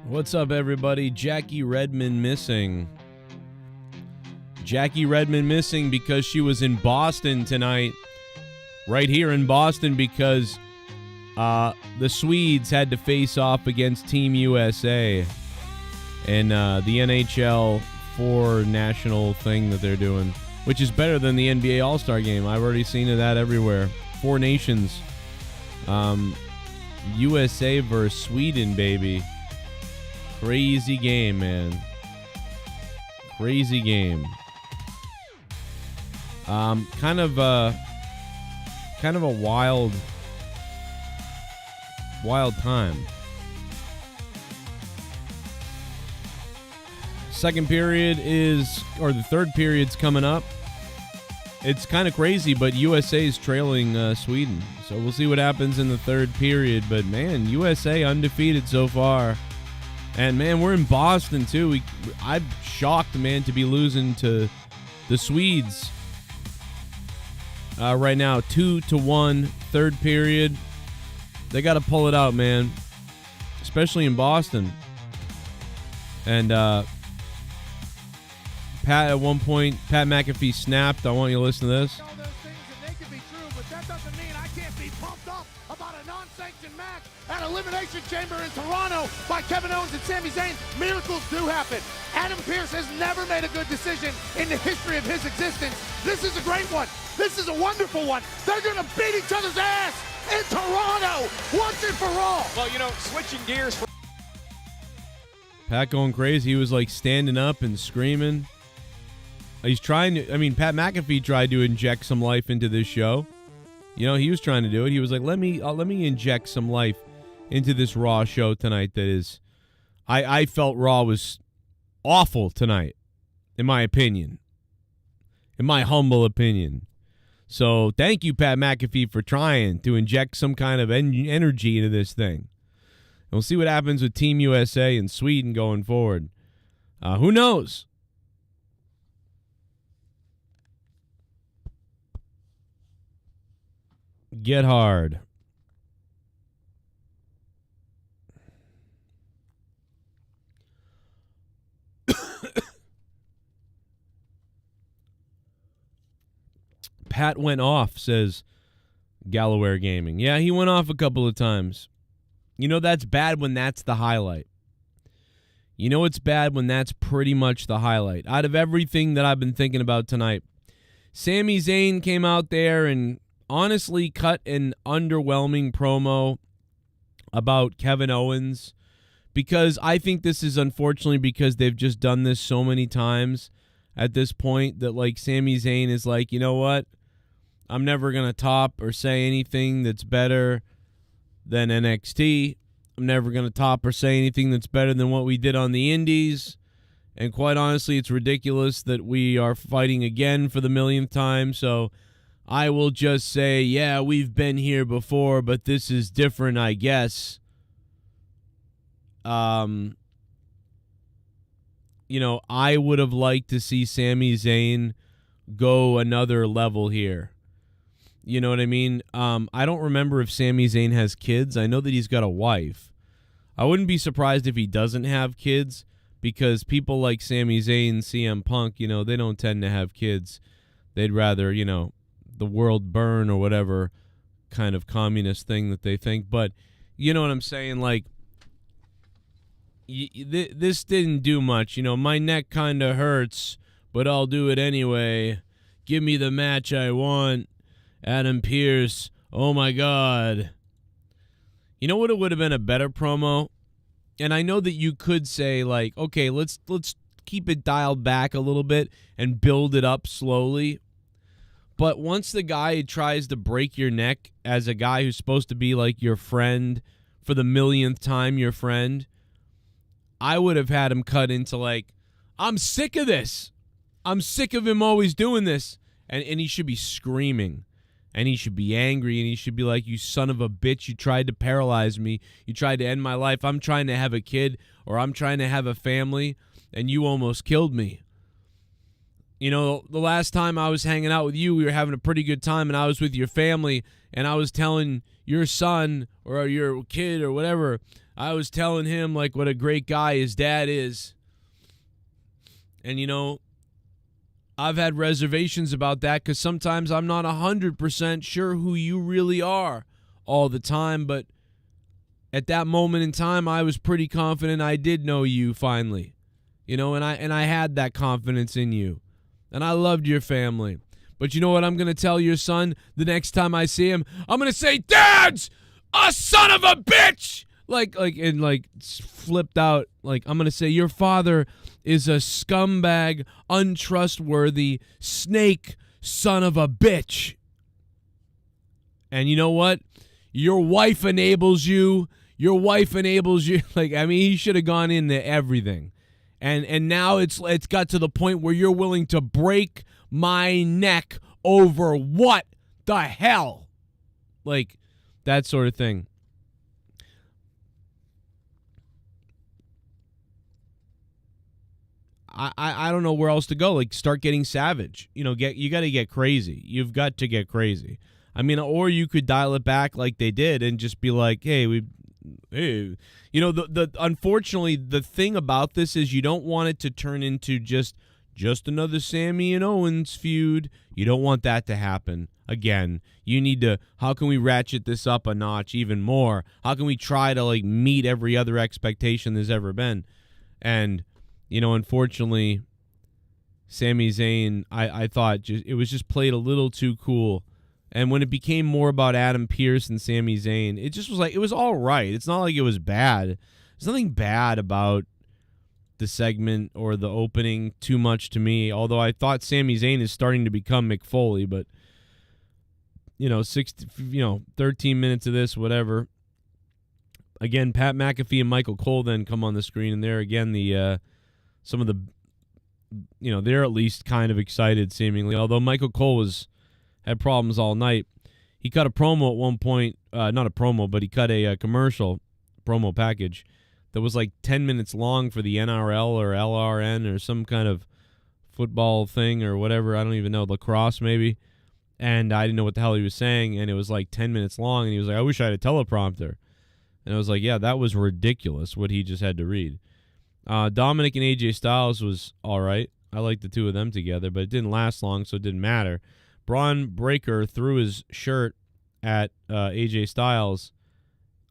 What's up, everybody? Jackie Redmond missing. Jackie Redmond missing because she was in Boston tonight. Right here in Boston because the Swedes had to face off against Team USA and the NHL 4 national thing that they're doing, which is better than the NBA All-Star game. I've already seen that everywhere. 4 nations. USA versus Sweden, baby. Crazy game, man. Crazy game. Kind of a wild time. Second period the third period's coming up. It's kind of crazy, but USA is trailing Sweden. So we'll see what happens in the third period. But man, USA undefeated so far. And man, we're in Boston too. I'm shocked, man, to be losing to the Swedes right now. 2-1, third period. They got to pull it out, man, especially in Boston. And Pat, at one point, Pat McAfee snapped. I want you to listen to this. All those things, and they can be true, but that doesn't mean I can't be pumped up about a non-sanctioned match at Elimination Chamber in Toronto by Kevin Owens and Sami Zayn. Miracles do happen. Adam Pearce has never made a good decision in the history of his existence. This is a great one. This is a wonderful one. They're going to beat each other's ass in Toronto once and for all. Well, you know, switching gears. Pat going crazy. He was like standing up and screaming. He's trying to, Pat McAfee tried to inject some life into this show. He was trying to do it. He was like, let me inject some life into this Raw show tonight. That is, I felt Raw was awful tonight, in my opinion, in my humble opinion. So thank you, Pat McAfee, for trying to inject some kind of energy into this thing. And we'll see what happens with Team USA and Sweden going forward. Who knows? Get hard. Pat went off, says Galloware Gaming. Yeah, he went off a couple of times. That's bad when that's the highlight. It's bad when that's pretty much the highlight. Out of everything that I've been thinking about tonight, Sami Zayn came out there and honestly cut an underwhelming promo about Kevin Owens, because I think this is unfortunately because they've just done this so many times at this point that, like, Sami Zayn is like, you know what? I'm never going to top or say anything that's better than NXT. I'm never going to top or say anything that's better than what we did on the Indies. And quite honestly, it's ridiculous that we are fighting again for the millionth time. So I will just say, yeah, we've been here before, but this is different, I guess. I would have liked to see Sami Zayn go another level here. You know what I mean? I don't remember if Sami Zayn has kids. I know that he's got a wife. I wouldn't be surprised if he doesn't have kids, because people like Sami Zayn, CM Punk, they don't tend to have kids. They'd rather, the world burn or whatever kind of communist thing that they think. But you know what I'm saying? Like, this didn't do much. My neck kind of hurts, but I'll do it anyway. Give me the match I want. Adam Pearce. Oh, my God. You know what? It would have been a better promo. And I know that you could say, like, okay, let's keep it dialed back a little bit and build it up slowly. But once the guy tries to break your neck as a guy who's supposed to be like your friend for the millionth time, your friend, I would have had him cut into like, I'm sick of this. I'm sick of him always doing this. And he should be screaming. And he should be angry. And he should be like, you son of a bitch. You tried to paralyze me. You tried to end my life. I'm trying to have a kid, or I'm trying to have a family, and you almost killed me. The last time I was hanging out with you, we were having a pretty good time, and I was with your family, and I was telling your son or your kid or whatever, I was telling him, like, what a great guy his dad is. And, I've had reservations about that because sometimes I'm not 100% sure who you really are all the time, but at that moment in time, I was pretty confident I did know you finally, and I had that confidence in you, and I loved your family. But you know what I'm going to tell your son the next time I see him? I'm going to say, Dad's a son of a bitch! Like, flipped out. Like, I'm going to say, your father is a scumbag, untrustworthy, snake son of a bitch. And you know what? Your wife enables you. Your wife enables you. Like, I mean, he should have gone into everything. And now it's got to the point where you're willing to break my neck over what the hell? Like, that sort of thing. I don't know where else to go. Like, start getting savage. You got to get crazy. You've got to get crazy. I mean, or you could dial it back like they did and just be like, hey, unfortunately, the thing about this is you don't want it to turn into just another Sammy and Owens feud. You don't want that to happen. Again, you need to, how can we ratchet this up a notch even more? How can we try to, like, meet every other expectation there's ever been? And unfortunately, Sami Zayn, I thought it was just played a little too cool. And when it became more about Adam Pearce and Sami Zayn, it just was like, it was all right. It's not like it was bad. There's nothing bad about the segment or the opening too much to me, although I thought Sami Zayn is starting to become Mick Foley, but 13 minutes of this, whatever. Again, Pat McAfee and Michael Cole then come on the screen, and they're again some of the, they're at least kind of excited seemingly. Although Michael Cole had problems all night. He cut a promo at one point, not a promo, but he cut a commercial promo package that was like 10 minutes long for the NRL or LRN or some kind of football thing or whatever. I don't even know, lacrosse maybe. And I didn't know what the hell he was saying, and it was like 10 minutes long, and he was like, I wish I had a teleprompter. And I was like, yeah, that was ridiculous what he just had to read. Dominic and AJ Styles was all right. I liked the two of them together, but it didn't last long, so it didn't matter. Braun Breaker threw his shirt at AJ Styles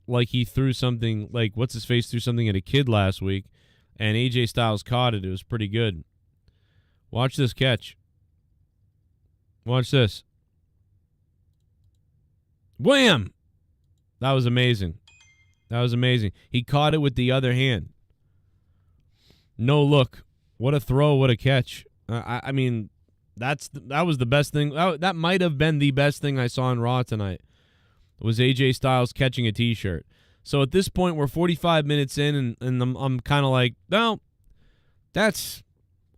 like he threw something, like what's-his-face threw something at a kid last week, and AJ Styles caught it. It was pretty good. Watch this catch. Watch this. Wham! That was amazing. That was amazing. He caught it with the other hand. No look. What a throw, what a catch. I mean, that was the best thing. That might have been the best thing I saw on Raw tonight, was AJ Styles catching a T-shirt. So at this point, we're 45 minutes in, and I'm kind of like, no,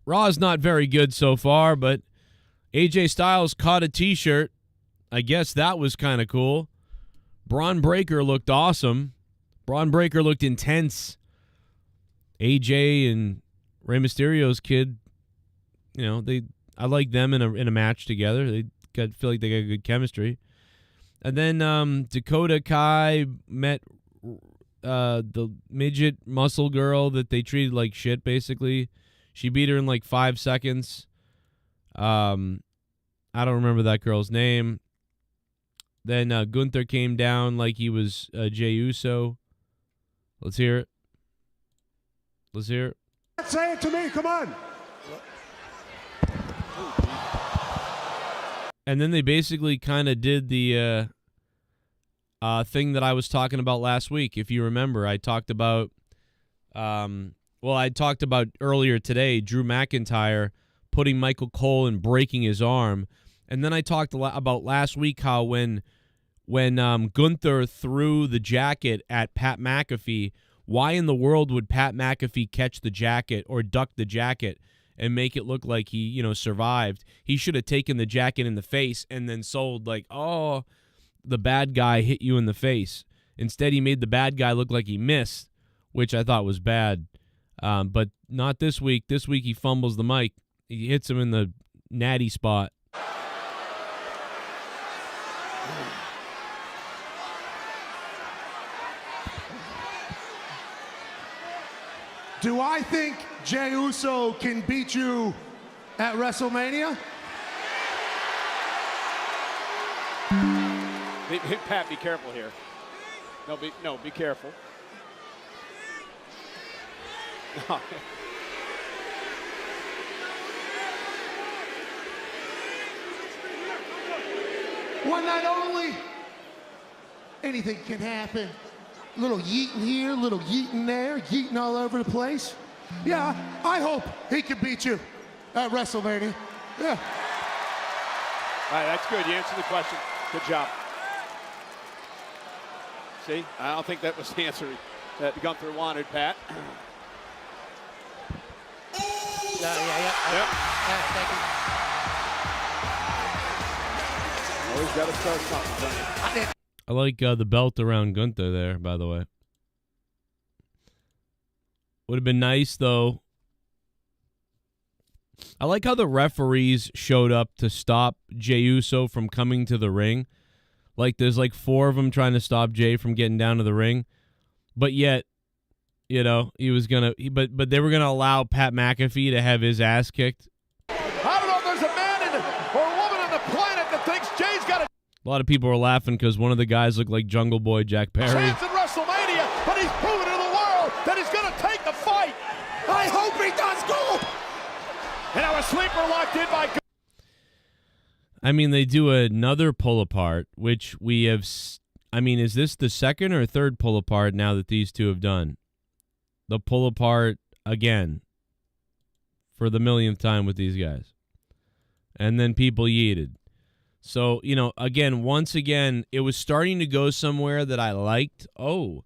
Raw's not very good so far, but AJ Styles caught a T-shirt. I guess that was kind of cool. Braun Breaker looked awesome. Braun Breaker looked intense. AJ and Rey Mysterio's kid, I like them in a match together. Feel like they got good chemistry. And then Dakota Kai met the midget muscle girl that they treated like shit, basically. She beat her in like 5 seconds. I don't remember that girl's name. Then Gunther came down like he was Jey Uso. Let's hear it. Let's hear it. Say it to me, come on. And then they basically kind of did the thing that I was talking about last week. If you remember, I talked about, earlier today, Drew McIntyre putting Michael Cole and breaking his arm. And then I talked about last week how when Gunther threw the jacket at Pat McAfee, why in the world would Pat McAfee catch the jacket or duck the jacket and make it look like he, survived? He should have taken the jacket in the face and then sold like, oh, the bad guy hit you in the face. Instead, he made the bad guy look like he missed, which I thought was bad. But not this week. This week he fumbles the mic. He hits him in the natty spot. Do I think Jey Uso can beat you at WrestleMania? Pat, be careful here. No, be careful. One night only. Anything can happen. Little yeeting here, little yeeting there, yeeting all over the place. Yeah, I hope he can beat you at WrestleMania. Yeah. All right, that's good. You answered the question. Good job. See, I don't think that was the answer that Gunther wanted, Pat. Yeah. Yep. Thank you. Always got to start something, don't you? I like the belt around Gunther there, by the way. Would have been nice, though. I like how the referees showed up to stop Jey Uso from coming to the ring. Like, there's like 4 of them trying to stop Jey from getting down to the ring. But yet, he was going to... But they were going to allow Pat McAfee to have his ass kicked. I don't know if there's a man or a woman on the planet that thinks Jay's got a A lot of people were laughing because one of the guys looked like Jungle Boy Jack Perry. chance at WrestleMania, but he's proven to the world that he's going to take the fight. I hope he does go. And now a sleeper locked in by... I mean, they do another pull-apart, which we have... is this the second or third pull-apart now that these two have done? The pull-apart again for the millionth time with these guys. And then people yeeted. So, once again, it was starting to go somewhere that I liked. Oh,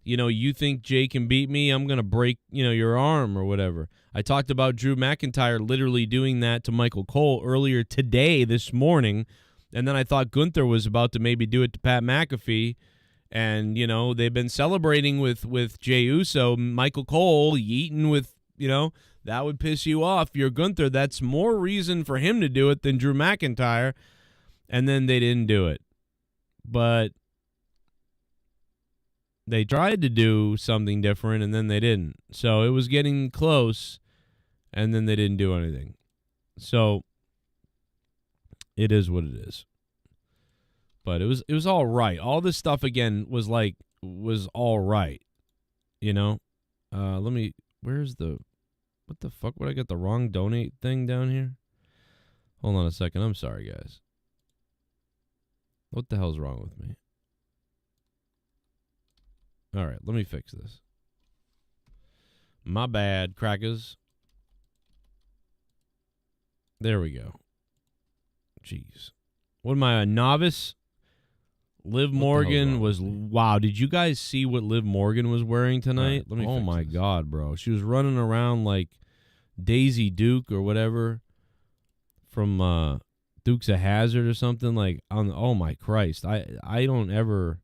you think Jay can beat me? I'm going to break, your arm or whatever. I talked about Drew McIntyre literally doing that to Michael Cole earlier today, this morning. And then I thought Gunther was about to maybe do it to Pat McAfee. And, they've been celebrating with Jey Uso. Michael Cole yeeting with, that would piss you off. You're Gunther. That's more reason for him to do it than Drew McIntyre. And then they didn't do it. But they tried to do something different, and then they didn't. So it was getting close, and then they didn't do anything. So it is what it is. But it was all right. All this stuff, again, was all right. Where's what the fuck? Would I get the wrong donate thing down here? Hold on a second. I'm sorry, guys. What the hell's wrong with me? All right, let me fix this. My bad, crackers. There we go. Jeez. What am I, a novice? Liv Morgan was... Wow, did you guys see what Liv Morgan was wearing tonight? Right, Oh, my God, bro. She was running around like Daisy Duke or whatever from Dukes of Hazzard or something. Oh, my Christ. I don't ever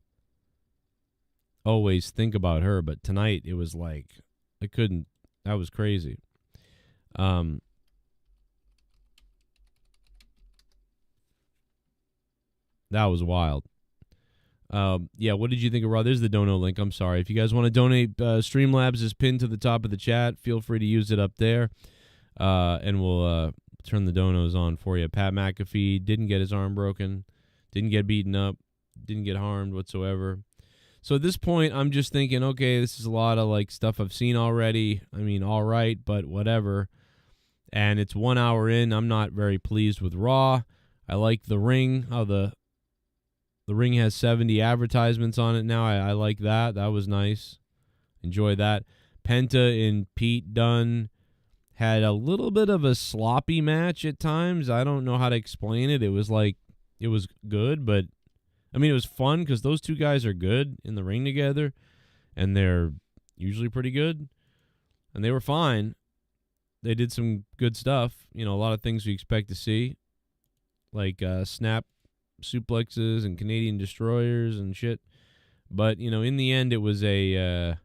always think about her, but tonight it was like... That was crazy. That was wild. What did you think of Raw? There's the dono link. I'm sorry. If you guys want to donate, Streamlabs is pinned to the top of the chat. Feel free to use it up there. And we'll turn the donos on for you. Pat McAfee didn't get his arm broken. Didn't get beaten up. Didn't get harmed whatsoever. So at this point, I'm just thinking, okay, this is a lot of stuff I've seen already. I mean, all right, but whatever. And it's 1 hour in. I'm not very pleased with Raw. I like the ring, how the ring has 70 advertisements on it now. I like that. That was nice. Enjoy that. Penta and Pete Dunne had a little bit of a sloppy match at times. I don't know how to explain it. It was good, but I mean, it was fun because those two guys are good in the ring together, and they're usually pretty good, and they were fine. They did some good stuff. A lot of things we expect to see, like snap suplexes and Canadian destroyers and shit. But, in the end, it was a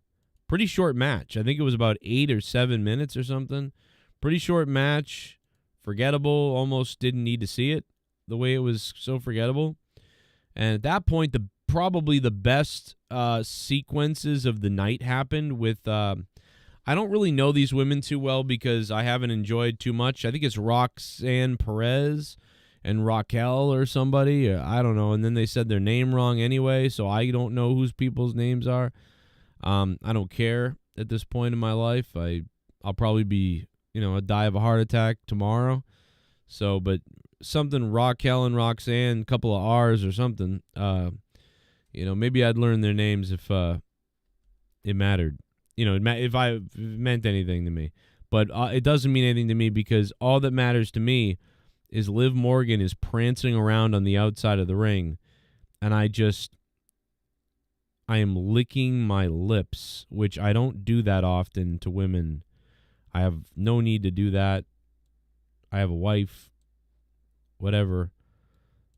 pretty short match. I think it was about 8 or 7 minutes or something. Pretty short match. Forgettable. Almost didn't need to see it the way it was so forgettable. And at that point, probably the best sequences of the night happened with... I don't really know these women too well because I haven't enjoyed too much. I think it's Roxanne Perez and Raquel or somebody. I don't know. And then they said their name wrong anyway, so I don't know whose people's names are. I don't care at this point in my life. I'll probably be, die of a heart attack tomorrow. So, but something Raquel and Roxanne, a couple of R's or something. Maybe I'd learn their names if it mattered. If it meant anything to me. But it doesn't mean anything to me because all that matters to me is Liv Morgan is prancing around on the outside of the ring, and I am licking my lips, which I don't do that often to women. I have no need to do that. I have a wife, whatever,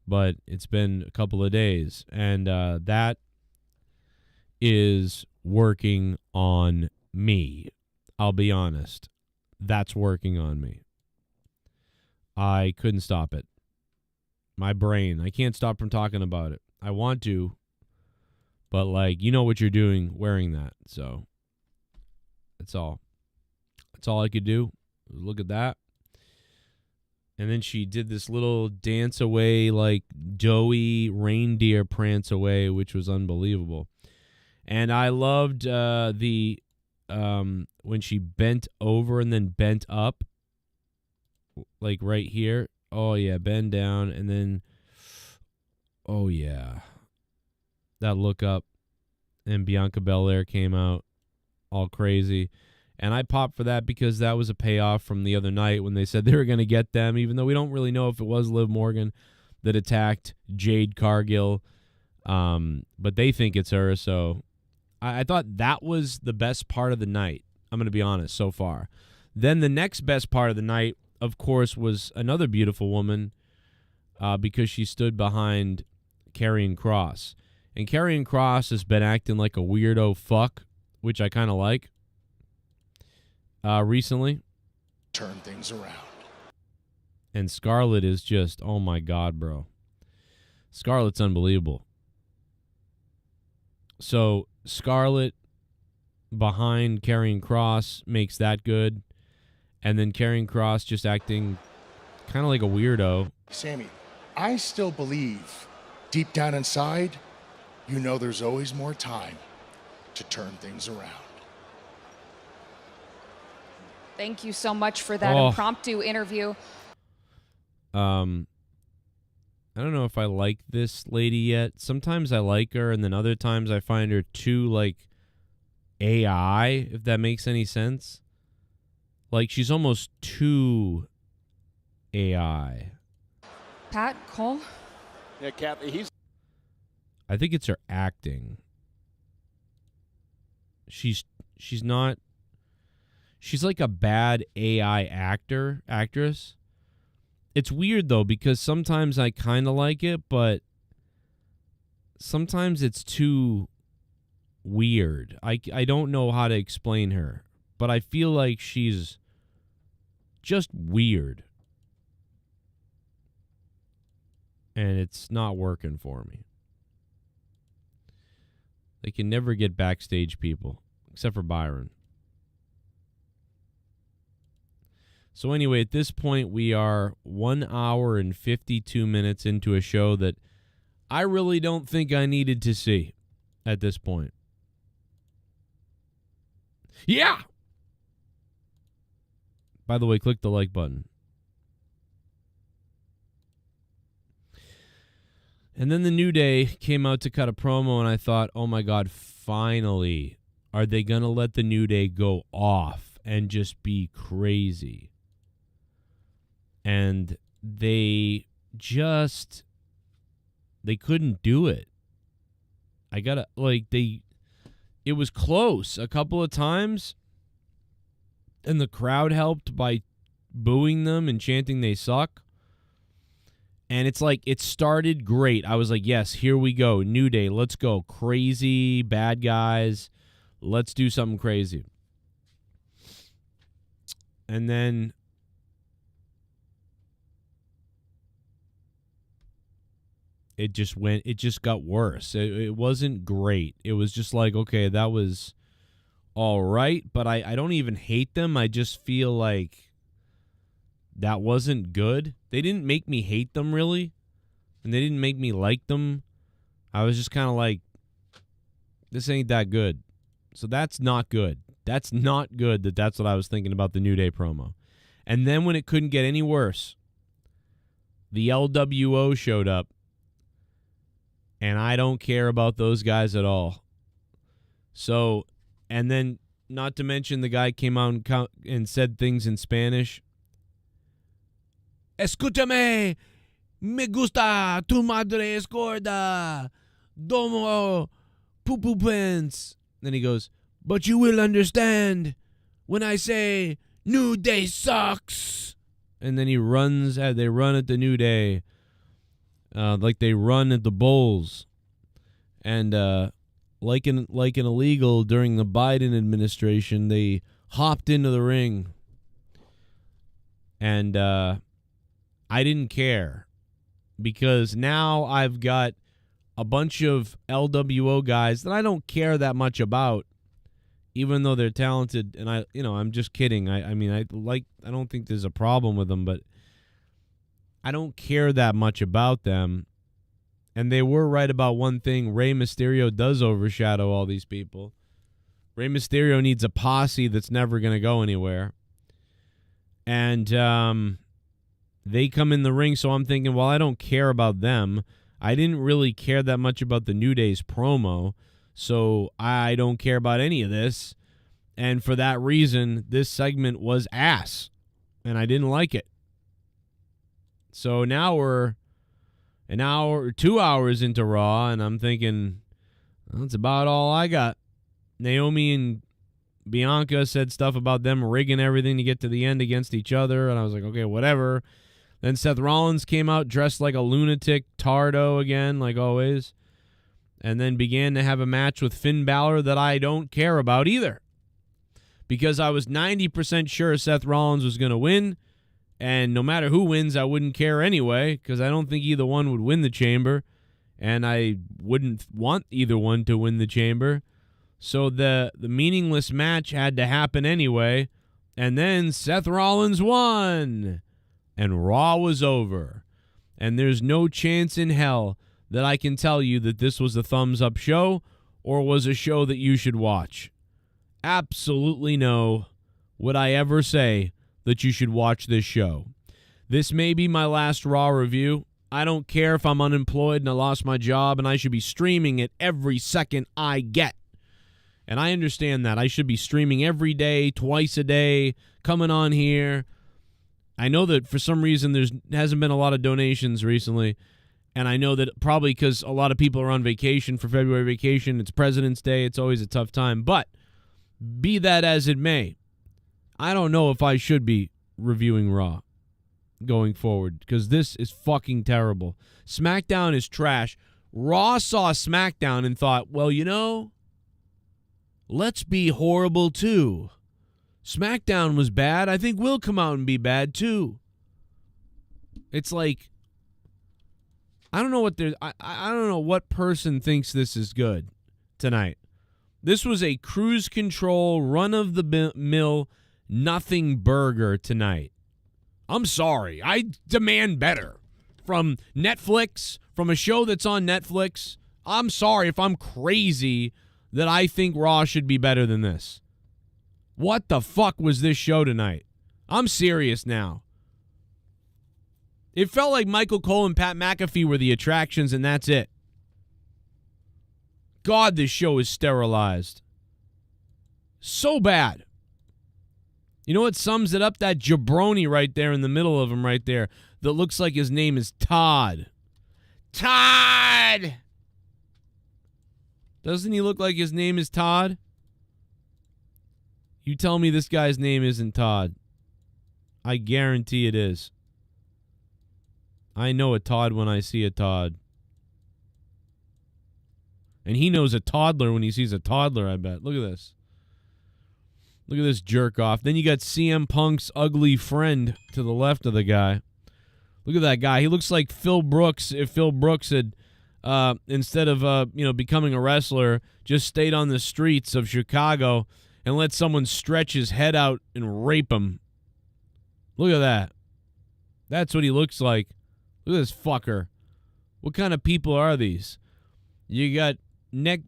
but it's been a couple of days, and that is working on me. I'll be honest. That's working on me. I couldn't stop it. My brain, I can't stop from talking about it. I want to, but you know what you're doing wearing that. So that's all. That's all I could do. Look at that. And then she did this little dance away, doughy reindeer prance away, which was unbelievable. And I loved when she bent over and then bent up, right here. Oh, yeah, bend down, and then, oh, yeah, that look up, and Bianca Belair came out all crazy. And I popped for that because that was a payoff from the other night when they said they were going to get them, even though we don't really know if it was Liv Morgan. that attacked Jade Cargill, but they think it's her. So I thought that was the best part of the night. I'm going to be honest so far. Then the next best part of the night, of course, was another beautiful woman because she stood behind Karrion Kross. And Karrion Kross has been acting like a weirdo fuck, which I kind of like, recently. Turn things around. And Scarlett is just, oh my God, bro. Scarlett's unbelievable. So Scarlett behind Karrion Kross makes that good. And then Karrion Kross just acting kind of like a weirdo. Sammy, I still believe deep down inside, you know there's always more time to turn things around. Thank you so much for that impromptu interview. I don't know if I like this lady yet. Sometimes I like her, and then other times I find her too, like, AI, if that makes any sense. Like, she's almost too AI. Pat, Cole? Yeah, Kathy, I think it's her acting. She's not... She's like a bad AI actress. It's weird, though, because sometimes I kind of like it, but sometimes it's too weird. I don't know how to explain her, but I feel like she's just weird. And it's not working for me. They can never get backstage people, except for Byron. So anyway, at this point, we are 1 hour and 52 minutes into a show that I really don't think I needed to see at this point. Yeah! By the way, click the like button. And then the New Day came out to cut a promo, and I thought, oh my God, finally, are they going to let the New Day go off and just be crazy? And they couldn't do it. It was close a couple of times, and the crowd helped by booing them and chanting they suck. And it's like, it started great. I was like, yes, here we go. New Day, let's go. Crazy, bad guys. Let's do something crazy. And then it just got worse. It wasn't great. It was just like, okay, that was all right, but I don't even hate them. I just feel like that wasn't good. They didn't make me hate them, really, and they didn't make me like them. I was just kind of like, this ain't that good. So that's not good. That's not good that's what I was thinking about the New Day promo. And then when it couldn't get any worse, the LWO showed up. And I don't care about those guys at all. So, and then, not to mention, the guy came out and said things in Spanish. Escúchame, me gusta, tu madre es gorda, domo poo-poo pants. Then he goes, but you will understand when I say New Day sucks. And then they run at the New Day. Like they run at the Bulls, and like an illegal during the Biden administration, they hopped into the ring, and I didn't care because now I've got a bunch of LWO guys that I don't care that much about, even though they're talented. And I'm just kidding. I don't think there's a problem with them, but I don't care that much about them. And they were right about one thing. Rey Mysterio does overshadow all these people. Rey Mysterio needs a posse that's never going to go anywhere. And they come in the ring, so I'm thinking, well, I don't care about them. I didn't really care that much about the New Day's promo, so I don't care about any of this. And for that reason, this segment was ass, and I didn't like it. So now we're an hour or 2 hours into Raw, and I'm thinking, well, that's about all I got. Naomi and Bianca said stuff about them rigging everything to get to the end against each other, and I was like, okay, whatever. Then Seth Rollins came out dressed like a lunatic tardo again, like always, and then began to have a match with Finn Balor that I don't care about either, because I was 90% sure Seth Rollins was going to win, and no matter who wins, I wouldn't care anyway, because I don't think either one would win the Chamber, and I wouldn't want either one to win the Chamber. So the meaningless match had to happen anyway, and then Seth Rollins won, and Raw was over. And there's no chance in hell that I can tell you that this was a thumbs-up show or was a show that you should watch. Absolutely no would I ever say that you should watch this show. This may be my last Raw review. I don't care if I'm unemployed and I lost my job and I should be streaming it every second I get. And I understand that. I should be streaming every day, twice a day, coming on here. I know that for some reason there hasn't been a lot of donations recently, and I know that probably because a lot of people are on vacation for February vacation. It's President's Day. It's always a tough time. But be that as it may, I don't know if I should be reviewing Raw going forward because this is fucking terrible. SmackDown is trash. Raw saw SmackDown and thought, well, you know, let's be horrible too. SmackDown was bad. I think we'll come out and be bad too. It's like, I don't know what I don't know what person thinks this is good tonight. This was a cruise control, run-of-the-mill, nothing burger tonight. I'm sorry. I demand better from Netflix, from a show that's on Netflix. I'm sorry if I'm crazy that I think Raw should be better than this. What the fuck was this show tonight? I'm serious now. It felt like Michael Cole and Pat McAfee were the attractions, and that's it. God, this show is sterilized. So bad. You know what sums it up? That jabroni right there in the middle of him right there that looks like his name is Todd. Todd! Doesn't he look like his name is Todd? You tell me this guy's name isn't Todd. I guarantee it is. I know a Todd when I see a Todd. And he knows a toddler when he sees a toddler, I bet. Look at this. Look at this jerk off. Then you got CM Punk's ugly friend to the left of the guy. Look at that guy. He looks like Phil Brooks if Phil Brooks had, instead of becoming a wrestler, just stayed on the streets of Chicago and let someone stretch his head out and rape him. Look at that. That's what he looks like. Look at this fucker. What kind of people are these? You got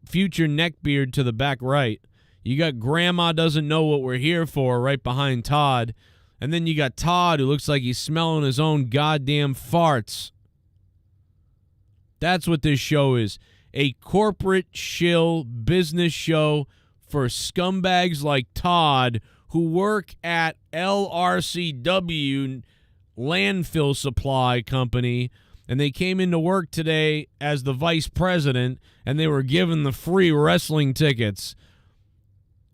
future neckbeard to the back right. You got Grandma doesn't know what we're here for right behind Todd. And then you got Todd who looks like he's smelling his own goddamn farts. That's what this show is. A corporate shill business show for scumbags like Todd who work at LRCW Landfill Supply Company. And they came into work today as the vice president, and they were given the free wrestling tickets,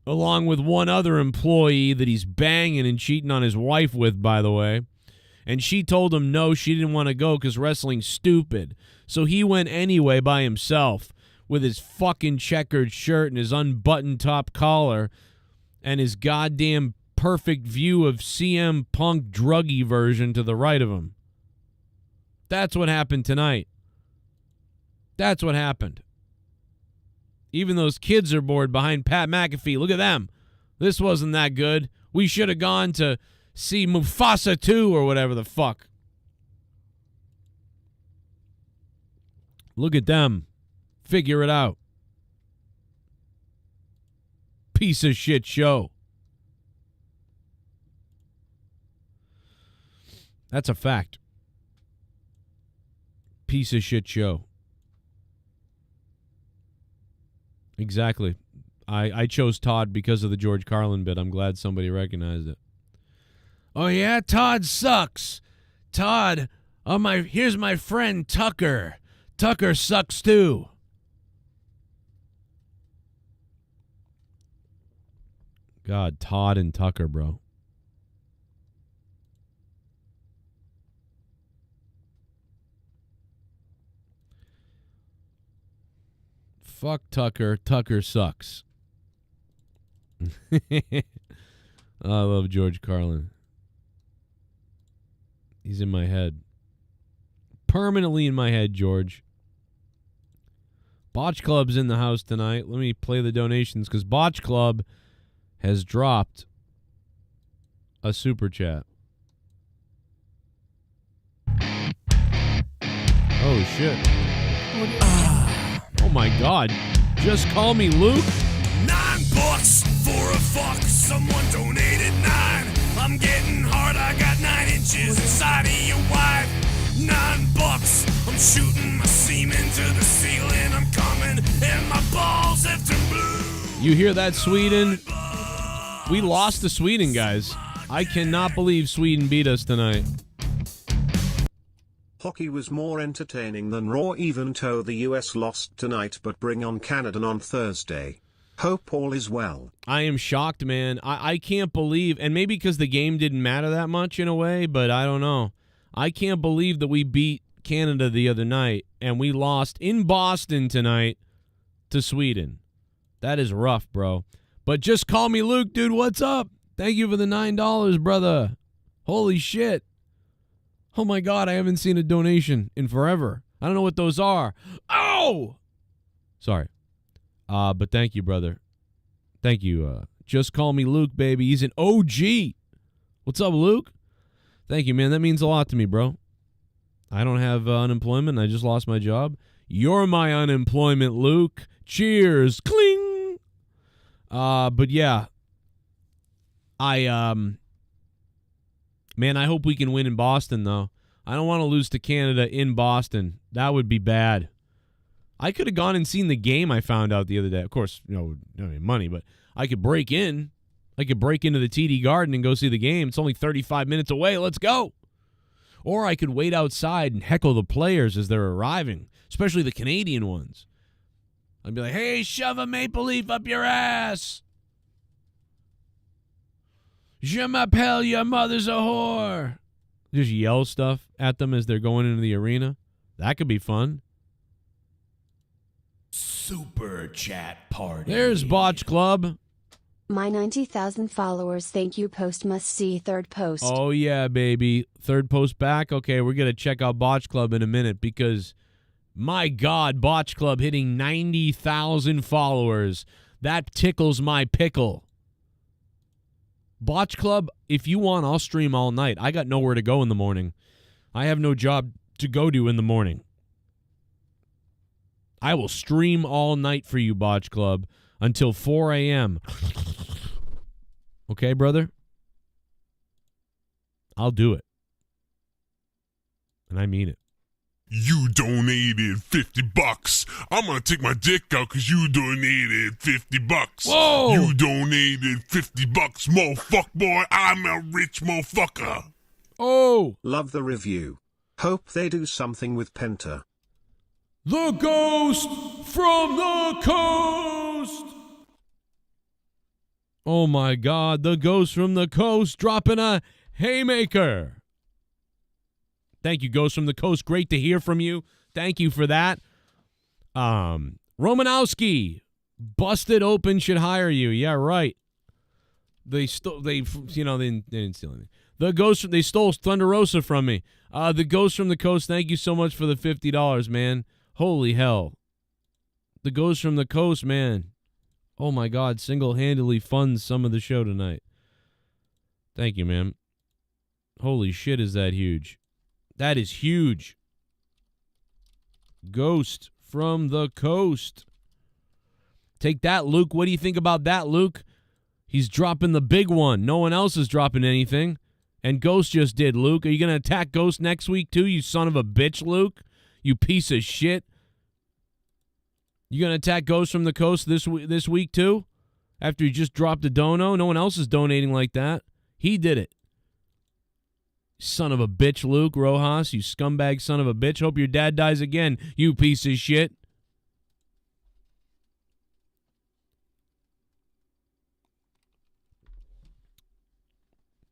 along with one other employee that he's banging and cheating on his wife with, by the way. And she told him no, she didn't want to go because wrestling's stupid. So he went anyway by himself with his fucking checkered shirt and his unbuttoned top collar and his goddamn perfect view of CM Punk druggy version to the right of him. That's what happened tonight. That's what happened. Even those kids are bored behind Pat McAfee. Look at them. This wasn't that good. We should have gone to see Mufasa 2 or whatever the fuck. Look at them. Figure it out. Piece of shit show. That's a fact. Piece of shit show. Exactly. I chose Todd because of the George Carlin bit. I'm glad somebody recognized it. Oh, yeah? Todd sucks. Todd, Here's my friend Tucker. Tucker sucks too. God, Todd and Tucker, bro. Fuck Tucker. Tucker sucks. I love George Carlin. He's in my head. Permanently in my head, George. Botch Club's in the house tonight. Let me play the donations because Botch Club has dropped a super chat. Oh, shit. Oh, my God. Just call me Luke? $9 for a fuck. Someone donated 9. I'm getting hard. I got 9 inches inside of your wife. $9. I'm shooting my semen to the ceiling. I'm coming and my balls have turned blue. You hear that, Sweden? We lost to Sweden, guys. I cannot believe Sweden beat us tonight. Hockey was more entertaining than Raw, even though the US lost tonight, but bring on Canada on Thursday. Hope all is well. I am shocked, man. I can't believe, and maybe because the game didn't matter that much in a way, but I don't know. I can't believe that we beat Canada the other night, and we lost in Boston tonight to Sweden. That is rough, bro. But just call me Luke, dude. What's up? Thank you for the $9, brother. Holy shit. Oh, my God. I haven't seen a donation in forever. I don't know what those are. Oh! Sorry. But thank you, brother. Thank you. Just call me Luke, baby. He's an OG. What's up, Luke? Thank you, man. That means a lot to me, bro. I don't have unemployment. I just lost my job. You're my unemployment, Luke. Cheers. Cling. But yeah. Man, I hope we can win in Boston, though. I don't want to lose to Canada in Boston. That would be bad. I could have gone and seen the game, I found out the other day. Of course, no money, but I could break in. I could break into the TD Garden and go see the game. It's only 35 minutes away. Let's go. Or I could wait outside and heckle the players as they're arriving, especially the Canadian ones. I'd be like, hey, shove a maple leaf up your ass. Je m'appelle, your mother's a whore. Just yell stuff at them as they're going into the arena. That could be fun. Super chat party. There's Botch Club. My 90,000 followers thank you post must see third post. Oh, yeah, baby. Third post back? Okay, we're going to check out Botch Club in a minute because, my God, Botch Club hitting 90,000 followers. That tickles my pickle. Botch Club, if you want, I'll stream all night. I got nowhere to go in the morning. I have no job to go to in the morning. I will stream all night for you, Botch Club, until 4 a.m. Okay, brother? I'll do it. And I mean it. You donated $50. I'm gonna take my dick out because you donated $50. Whoa! You donated $50, motherfucker boy. I'm a rich motherfucker. Oh! Love the review. Hope they do something with Penta. The Ghost from the Coast! Oh my God, the Ghost from the Coast dropping a haymaker. Thank you, Ghost from the Coast. Great to hear from you. Thank you for that. Romanowski, busted open should hire you. Yeah, right. They didn't steal anything. The Ghost, they stole Thunder Rosa from me. The Ghost from the Coast, thank you so much for the $50, man. Holy hell. The Ghost from the Coast, man. Oh my God, single-handedly funds some of the show tonight. Thank you, man. Holy shit, is that huge. That is huge. Ghost from the Coast. Take that, Luke. What do you think about that, Luke? He's dropping the big one. No one else is dropping anything. And Ghost just did, Luke. Are you going to attack Ghost next week, too, you son of a bitch, Luke? You piece of shit. You going to attack Ghost from the Coast this week, too? After he just dropped a dono? No one else is donating like that. He did it. Son of a bitch, Luke Rojas, you scumbag son of a bitch. Hope your dad dies again, you piece of shit.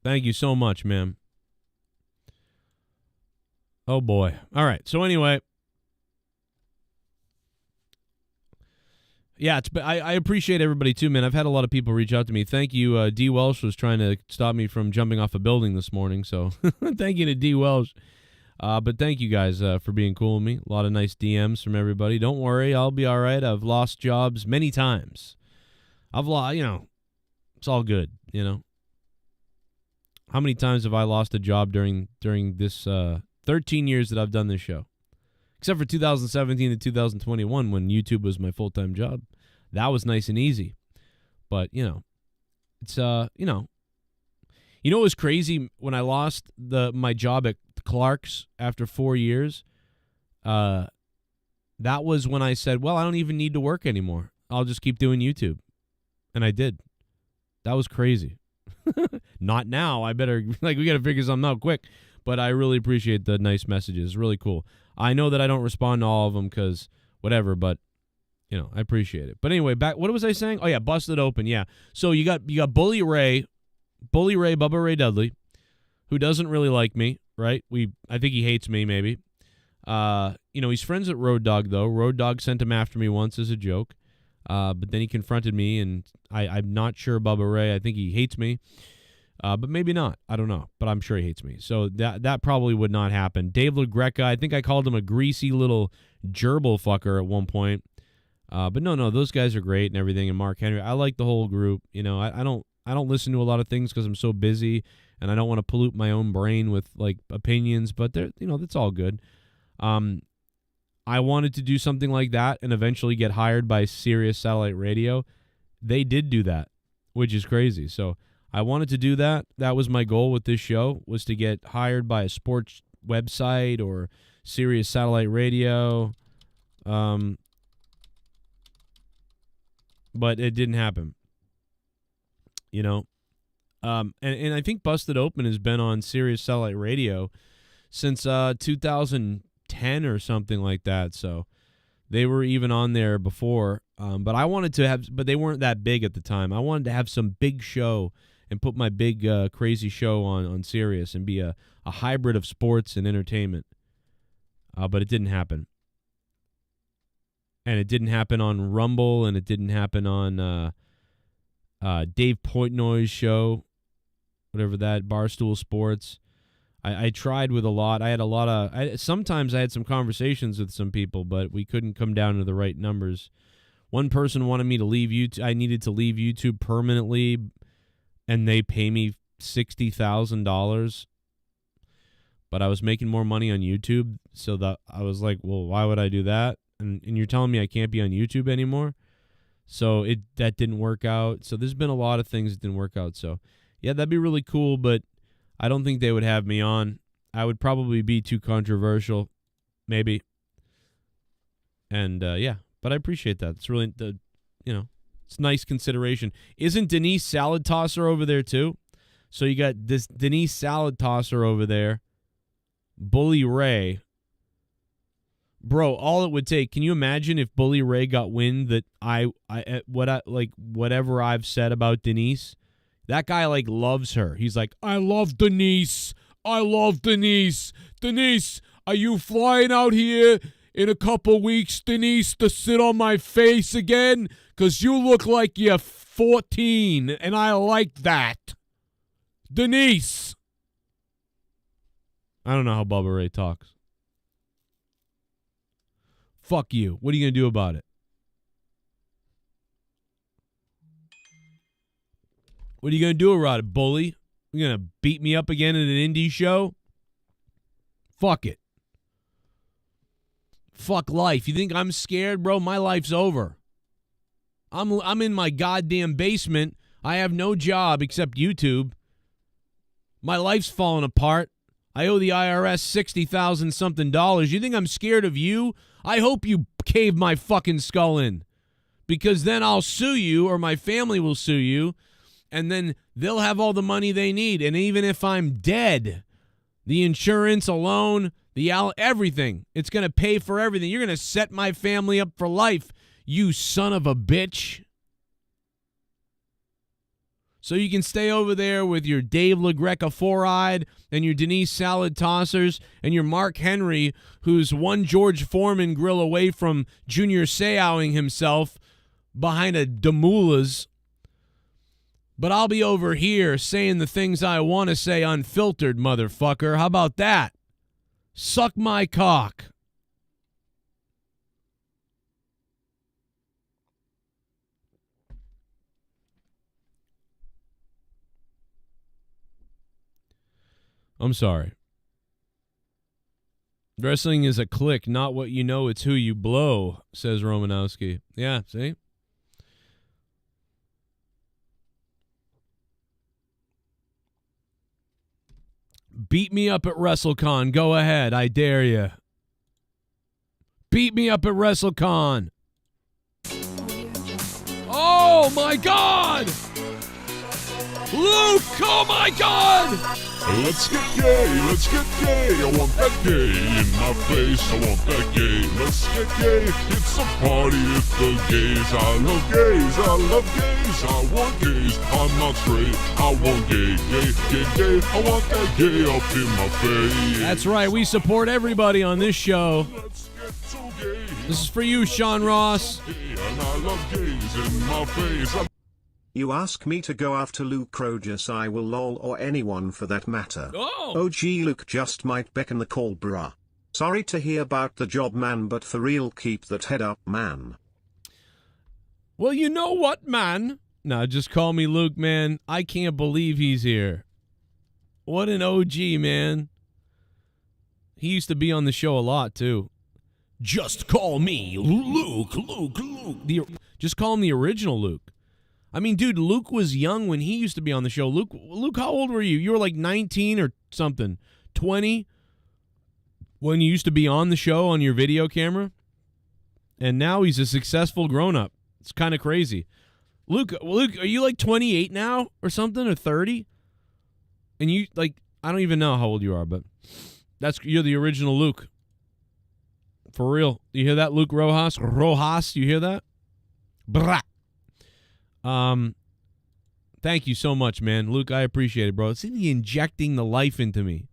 Thank you so much, man. Oh, boy. All right. So, anyway. Yeah, I appreciate everybody, too, man. I've had a lot of people reach out to me. Thank you. D. Welsh was trying to stop me from jumping off a building this morning, so thank you to D. Welsh. But thank you guys for being cool with me. A lot of nice DMs from everybody. Don't worry. I'll be all right. I've lost jobs many times. I've lost, it's all good, How many times have I lost a job during this 13 years that I've done this show? Except for 2017 to 2021 when YouTube was my full-time job. That was nice and easy. But, it's, it was crazy when I lost my job at Clark's after 4 years? That was when I said, well, I don't even need to work anymore. I'll just keep doing YouTube. And I did. That was crazy. Not now. I better, we got to figure something out quick. But I really appreciate the nice messages. Really cool. I know that I don't respond to all of them because whatever, but, I appreciate it. But anyway, back, what was I saying? Oh, yeah, Busted Open, yeah. So you got Bully Ray, Bubba Ray Dudley, who doesn't really like me, right? I think he hates me, maybe. He's friends with Road Dogg, though. Road Dogg sent him after me once as a joke. But then he confronted me, and I'm not sure Bubba Ray. I think he hates me. But maybe not. I don't know. But I'm sure he hates me. So that probably would not happen. Dave LaGreca, I think I called him a greasy little gerbil fucker at one point. But no, those guys are great and everything. And Mark Henry, I like the whole group. I don't listen to a lot of things because I'm so busy, and I don't want to pollute my own brain with opinions. But that's all good. I wanted to do something like that and eventually get hired by Sirius Satellite Radio. They did do that, which is crazy. So I wanted to do that. That was my goal with this show, was to get hired by a sports website or Sirius Satellite Radio. But it didn't happen. And I think Busted Open has been on Sirius Satellite Radio since 2010 or something like that. So they were even on there before. But I wanted to have, but they weren't that big at the time. I wanted to have some big show and put my big crazy show on Sirius and be a hybrid of sports and entertainment. But it didn't happen. And it didn't happen on Rumble, and it didn't happen on Dave Portnoy's show, whatever that, Barstool Sports. I tried with a lot. I had sometimes I had some conversations with some people, but we couldn't come down to the right numbers. One person wanted me to leave YouTube. I needed to leave YouTube permanently, and they pay me $60,000. But I was making more money on YouTube, so that I was like, well, why would I do that? And you're telling me I can't be on YouTube anymore? So that didn't work out. So there's been a lot of things that didn't work out. So, yeah, that'd be really cool, but I don't think they would have me on. I would probably be too controversial, maybe. And, yeah, but I appreciate that. It's really, it's nice consideration. Isn't Denise Salad Tosser over there, too? So you got this Denise Salad Tosser over there, Bully Ray. Bro, all it would take, can you imagine if Bully Ray got wind that whatever I've said about Denise? That guy, loves her. He's like, I love Denise. I love Denise. Denise, are you flying out here in a couple weeks, Denise, to sit on my face again? Because you look like you're 14, and I like that. Denise. I don't know how Bubba Ray talks. Fuck you. What are you going to do about it? What are you going to do about it, bully? You're going to beat me up again at an indie show? Fuck it. Fuck life. You think I'm scared, bro? My life's over. I'm in my goddamn basement. I have no job except YouTube. My life's falling apart. I owe the IRS $60,000 something. You think I'm scared of you? I hope you cave my fucking skull in, because then I'll sue you, or my family will sue you, and then they'll have all the money they need. And even if I'm dead, The insurance alone, everything. It's going to pay for everything. You're going to set my family up for life, you son of a bitch. So you can stay over there with your Dave LaGreca four-eyed and your Denise salad tossers and your Mark Henry, who's one George Foreman grill away from Junior Seauing himself behind a Demoulas. But I'll be over here saying the things I want to say unfiltered, motherfucker. How about that? Suck my cock. I'm sorry. Wrestling is a click, not what you know, it's who you blow, says Romanowski. Yeah, see? Beat me up at WrestleCon. Go ahead. I dare you. Beat me up at WrestleCon. Oh, my God. Luke, oh, my God. Let's get gay, let's get gay. I want that gay in my face. I want that gay. Let's get gay. It's a party with the gays. I love gays. I love gays. I want gays. I'm not straight. I want gay, gay, gay, gay. I want that gay up in my face. That's right. We support everybody on this show. Let's get so gay. This is for you, Sean Ross. And I love gays in my face. You ask me to go after Luke Rojas, I will lol, or anyone for that matter. Oh! OG Luke just might beckon the call, bruh. Sorry to hear about the job, man, but for real, keep that head up, man. Well, you know what, man? Nah, just call me Luke, man. I can't believe he's here. What an OG, man. He used to be on the show a lot, too. Just call me Luke. Just call him the original Luke. I mean, dude, Luke was young when he used to be on the show. Luke, how old were you? You were like 19 or something, 20 when you used to be on the show on your video camera. And now he's a successful grown-up. It's kind of crazy. Luke, are you like 28 now or something, or 30? And you, like, I don't even know how old you are, but you're the original Luke. For real. You hear that, Luke Rojas? Rojas, you hear that? Brah. Thank you so much, man. Luke, I appreciate it, bro. It's injecting the life into me.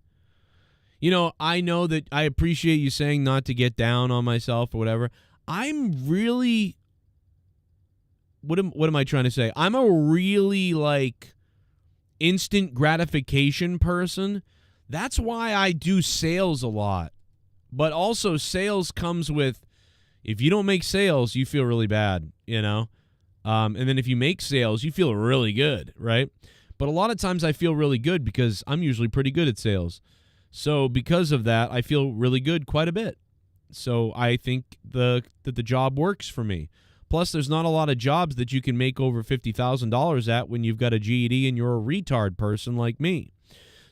You know, I know that I appreciate you saying not to get down on myself or whatever. I'm really, what am I trying to say? I'm a really, like, instant gratification person. That's why I do sales a lot. But also sales comes with, if you don't make sales, you feel really bad, you know? And then if you make sales, you feel really good, right? But a lot of times I feel really good because I'm usually pretty good at sales. So because of that, I feel really good quite a bit. So I think that the job works for me. Plus, there's not a lot of jobs that you can make over $50,000 at when you've got a GED and you're a retard person like me.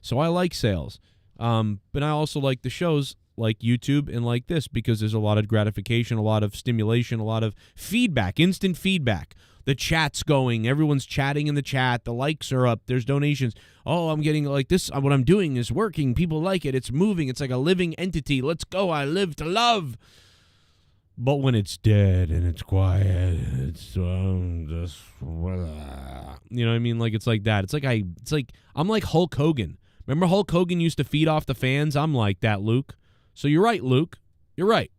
So I like sales. But I also like the shows like YouTube and like this because there's a lot of gratification, a lot of stimulation, a lot of feedback, instant feedback. The chat's going. Everyone's chatting in the chat. The likes are up. There's donations. Oh, I'm getting like this. What I'm doing is working. People like it. It's moving. It's like a living entity. Let's go. I live to love. But when it's dead and it's quiet, it's just, you know what I mean? Like, it's like that. It's like I'm like Hulk Hogan. Remember Hulk Hogan used to feed off the fans? I'm like that, Luke. So you're right, Luke. You're right.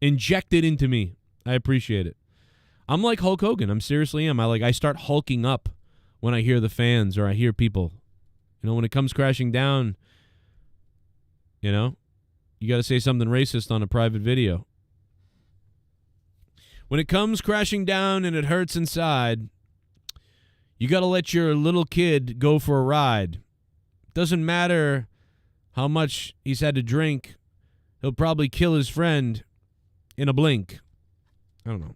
Inject it into me. I appreciate it. I'm like Hulk Hogan. I'm seriously am. I start hulking up when I hear the fans or I hear people. You know, when it comes crashing down, you know, you got to say something racist on a private video. When it comes crashing down and it hurts inside, you got to let your little kid go for a ride. Doesn't matter how much he's had to drink. He'll probably kill his friend in a blink. I don't know.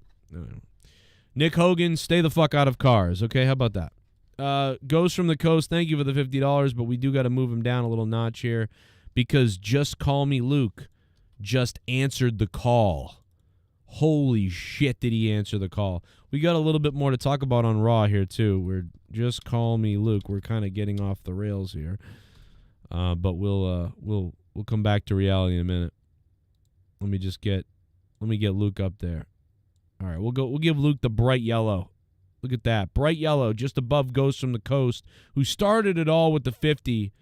Nick Hogan, stay the fuck out of cars. Okay, how about that? Goes from the Coast, thank you for the $50, but we do got to move him down a little notch here because Just Call Me Luke just answered the call. Holy shit, did he answer the call. We got a little bit more to talk about on Raw here, too. We're Just Call Me Luke. We're kind of getting off the rails here. But we'll come back to reality in a minute. Let me get Luke up there. All right, we'll give Luke the bright yellow. Look at that. Bright yellow, just above Ghost from the Coast, who started it all with the 50.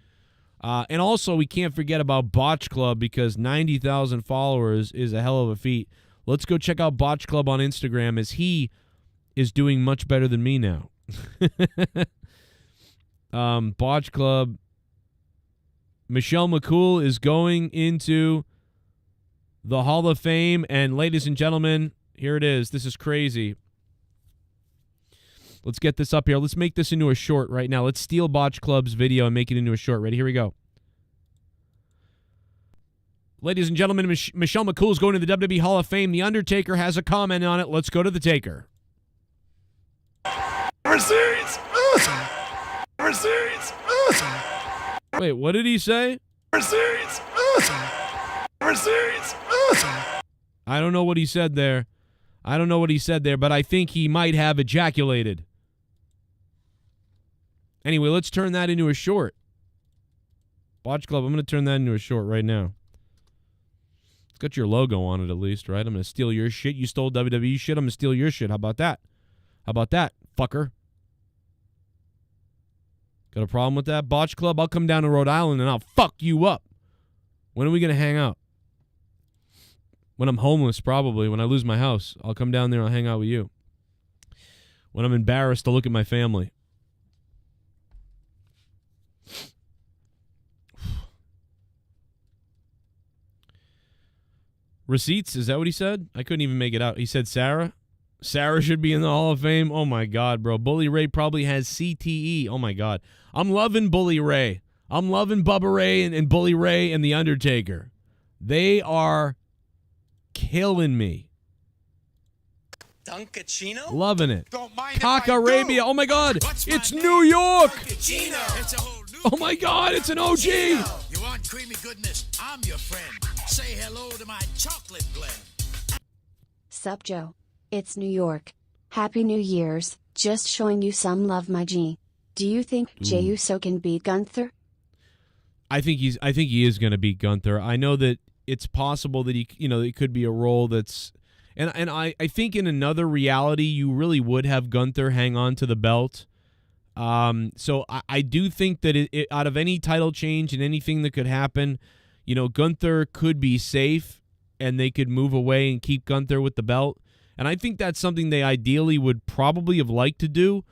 And also, we can't forget about Botch Club, because 90,000 followers is a hell of a feat. Let's go check out Botch Club on Instagram, as he is doing much better than me now. Botch Club. Michelle McCool is going into the Hall of Fame. And ladies and gentlemen, here it is. This is crazy. Let's get this up here. Let's make this into a short right now. Let's steal Botch Club's video and make it into a short. Ready? Here we go. Ladies and gentlemen, Michelle McCool is going to the WWE Hall of Fame. The Undertaker has a comment on it. Let's go to the Taker. Mercedes! Mercedes! Wait, what did he say? Mercedes! Mercedes! I don't know what he said there. But I think he might have ejaculated. Anyway, let's turn that into a short. Botch Club, I'm going to turn that into a short right now. It's got your logo on it at least, right? I'm going to steal your shit. You stole WWE shit. I'm going to steal your shit. How about that? Fucker? Got a problem with that? Botch Club, I'll come down to Rhode Island and I'll fuck you up. When are we going to hang out? When I'm homeless, probably. When I lose my house, I'll come down there and I'll hang out with you. When I'm embarrassed to look at my family. Receipts, is that what he said? I couldn't even make it out. He said Sarah? Sarah should be in the Hall of Fame? Oh my God, bro. Bully Ray probably has CTE. Oh my God. I'm loving Bully Ray. I'm loving Bubba Ray and Bully Ray and The Undertaker. They are killing me. Duncachino? Loving it. Don't mind Cock Arabia. Oh my God. It's New York. Oh my God. It's an OG. You want creamy goodness? I'm your friend. Say hello to my chocolate blend. Sup, Joe? It's New York. Happy New Year's. Just showing you some love, my G. Do you think Jey Uso can beat Gunther? I think he is going to beat Gunther. I know that it's possible that it could be a role that's, and I think in another reality you really would have Gunther hang on to the belt. So I do think that it out of any title change and anything that could happen, Gunther could be safe and they could move away and keep Gunther with the belt. And I think that's something they ideally would probably have liked to do.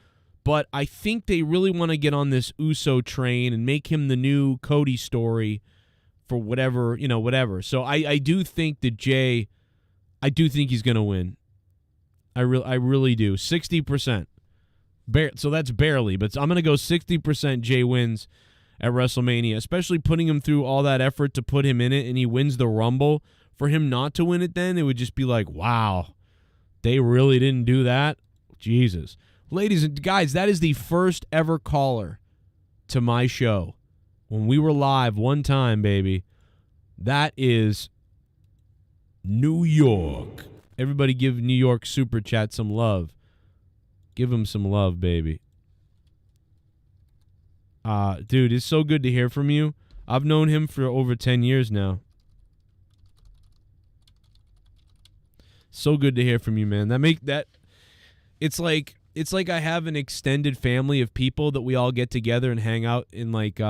But I think they really want to get on this Uso train and make him the new Cody story for whatever. So I do think that Jey, I do think he's going to win. I really do. 60%. So that's barely, but I'm going to go 60% Jey wins at WrestleMania, especially putting him through all that effort to put him in it and he wins the Rumble. For him not to win it then, it would just be like, wow, they really didn't do that? Jesus. Ladies and guys, that is the first ever caller to my show. When we were live one time, baby. That is New York. Everybody give New York Super Chat some love. Give him some love, baby. Dude, it's so good to hear from you. I've known him for over 10 years now. So good to hear from you, man. It's like I have an extended family of people that we all get together and hang out in like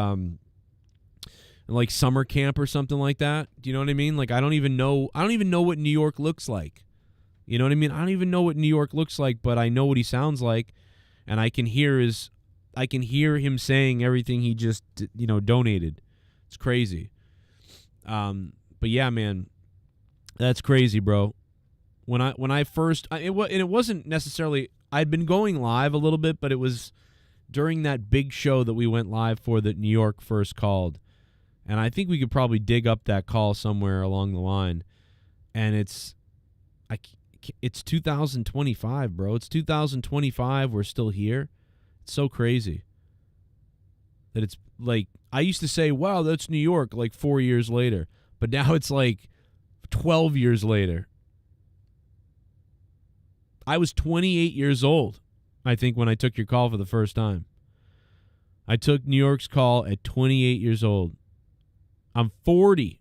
summer camp or something like that. Do you know what I mean? Like I don't even know what New York looks like. You know what I mean? I don't even know what New York looks like, but I know what he sounds like, and I can hear him saying everything he just donated. It's crazy. But yeah, man, that's crazy, bro. When I first, it wasn't necessarily, I'd been going live a little bit, but it was during that big show that we went live for that New York first called. And I think we could probably dig up that call somewhere along the line. And it's 2025, bro. It's 2025. We're still here. It's so crazy that it's like, I used to say, wow, that's New York, like 4 years later. But now it's like 12 years later. I was 28 years old, I think, when I took your call for the first time. I took New York's call at 28 years old. I'm 40.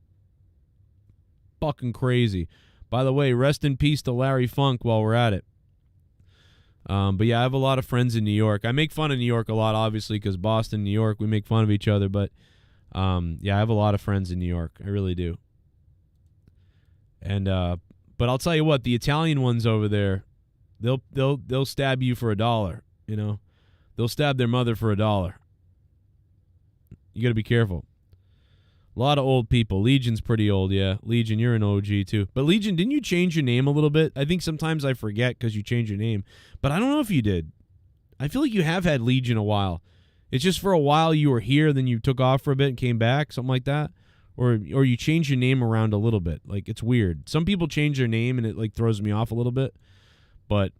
Fucking crazy. By the way, rest in peace to Larry Funk while we're at it. But yeah, I have a lot of friends in New York. I make fun of New York a lot, obviously, because Boston, New York, we make fun of each other. But yeah, I have a lot of friends in New York. I really do. And but I'll tell you what, the Italian ones over there, they'll stab you for $1. You know, they'll stab their mother for $1. You got to be careful. A lot of old people. Legion's pretty old, yeah. Legion, you're an OG too. But Legion, didn't you change your name a little bit? I think sometimes I forget because you changed your name. But I don't know if you did. I feel like you have had Legion a while. It's just for a while you were here, then you took off for a bit and came back, something like that. Or you changed your name around a little bit. Like, it's weird. Some people change their name and it like throws me off a little bit. But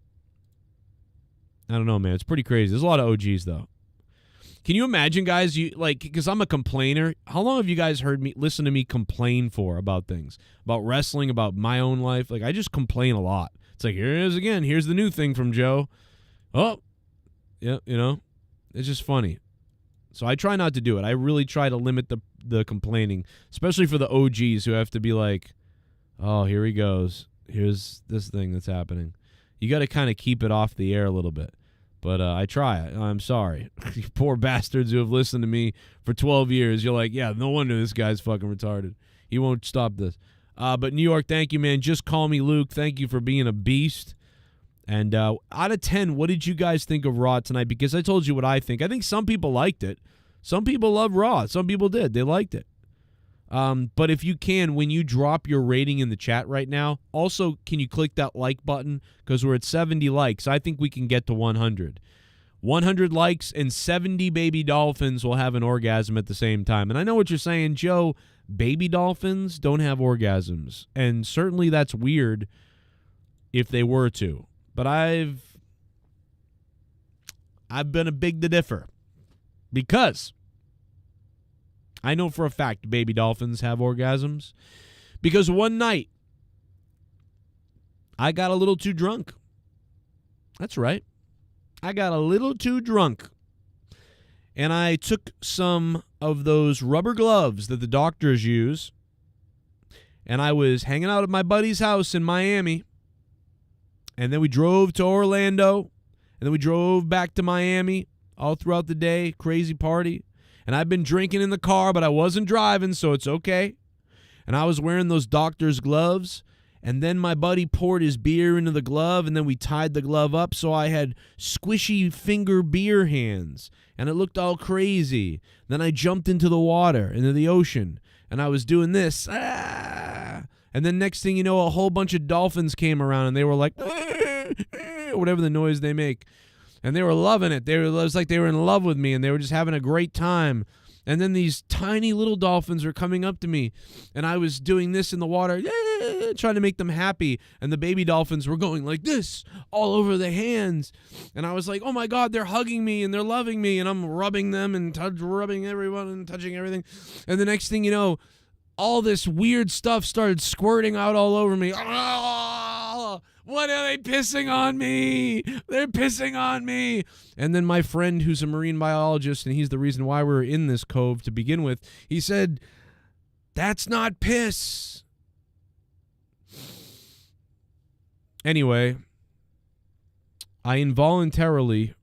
I don't know, man. It's pretty crazy. There's a lot of OGs though. Can you imagine, guys, because I'm a complainer. How long have you guys listen to me complain for about things? About wrestling, about my own life? Like, I just complain a lot. It's like, here it is again. Here's the new thing from Joe. Oh, yeah, you know. It's just funny. So I try not to do it. I really try to limit the complaining, especially for the OGs who have to be like, oh, here he goes. Here's this thing that's happening. You got to kind of keep it off the air a little bit. But I try. I'm sorry. You poor bastards who have listened to me for 12 years. You're like, yeah, no wonder this guy's fucking retarded. He won't stop this. But New York, thank you, man. Just call me Luke. Thank you for being a beast. And out of 10, what did you guys think of Raw tonight? Because I told you what I think. I think some people liked it. Some people love Raw. Some people did. They liked it. But if you can, when you drop your rating in the chat right now, also, can you click that like button? Because we're at 70 likes. I think we can get to 100. 100 likes and 70 baby dolphins will have an orgasm at the same time. And I know what you're saying, Joe, baby dolphins don't have orgasms. And certainly that's weird if they were to. But I've been a big to differ. Because I know for a fact baby dolphins have orgasms. Because one night, I got a little too drunk. That's right. I got a little too drunk. And I took some of those rubber gloves that the doctors use. And I was hanging out at my buddy's house in Miami. And then we drove to Orlando. And then we drove back to Miami all throughout the day. Crazy party. And I've been drinking in the car, but I wasn't driving, so it's okay. And I was wearing those doctor's gloves. And then my buddy poured his beer into the glove, and then we tied the glove up, so I had squishy finger beer hands. And it looked all crazy. Then I jumped into the water, into the ocean, and I was doing this. Ah! And then next thing you know, a whole bunch of dolphins came around, and they were like, whatever the noise they make. And they were loving it. It was like they were in love with me, and they were just having a great time. And then these tiny little dolphins were coming up to me, and I was doing this in the water, trying to make them happy. And the baby dolphins were going like this all over the hands. And I was like, oh, my God, they're hugging me, and they're loving me, and I'm rubbing them and rubbing everyone and touching everything. And the next thing you know, all this weird stuff started squirting out all over me. Oh, what are they pissing on me? They're pissing on me. And then my friend, who's a marine biologist, and he's the reason why we're in this cove to begin with, he said, that's not piss. Anyway, I involuntarily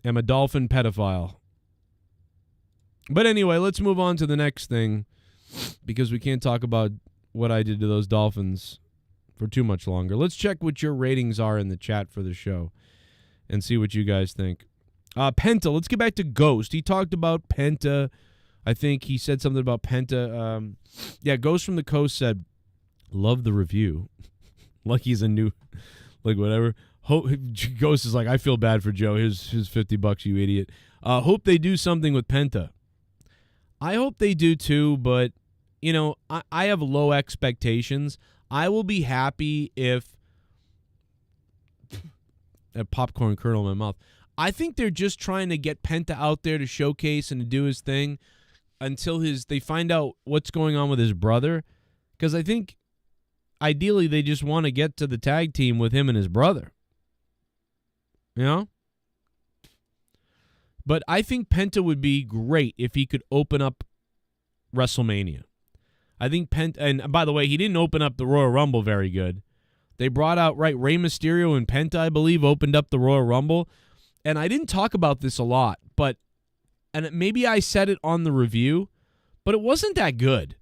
am a dolphin pedophile. But anyway, let's move on to the next thing, because we can't talk about what I did to those dolphins for too much longer. Let's check what your ratings are in the chat for the show and see what you guys think. Penta, let's get back to Ghost. He talked about Penta. I think he said something about Penta. Yeah, Ghost from the Coast said, love the review. Like he's a new, like whatever. Ghost is like, I feel bad for Joe. Here's $50, you idiot. Hope they do something with Penta. I hope they do too, but, you know, I have low expectations. I will be happy if a popcorn kernel in my mouth. I think they're just trying to get Penta out there to showcase and to do his thing until they find out what's going on with his brother. Because I think ideally they just want to get to the tag team with him and his brother. You know? But I think Penta would be great if he could open up WrestleMania. I think Penta, and by the way, he didn't open up the Royal Rumble very good. They brought out, Rey Mysterio and Penta, I believe, opened up the Royal Rumble. And I didn't talk about this a lot, and maybe I said it on the review, but it wasn't that good.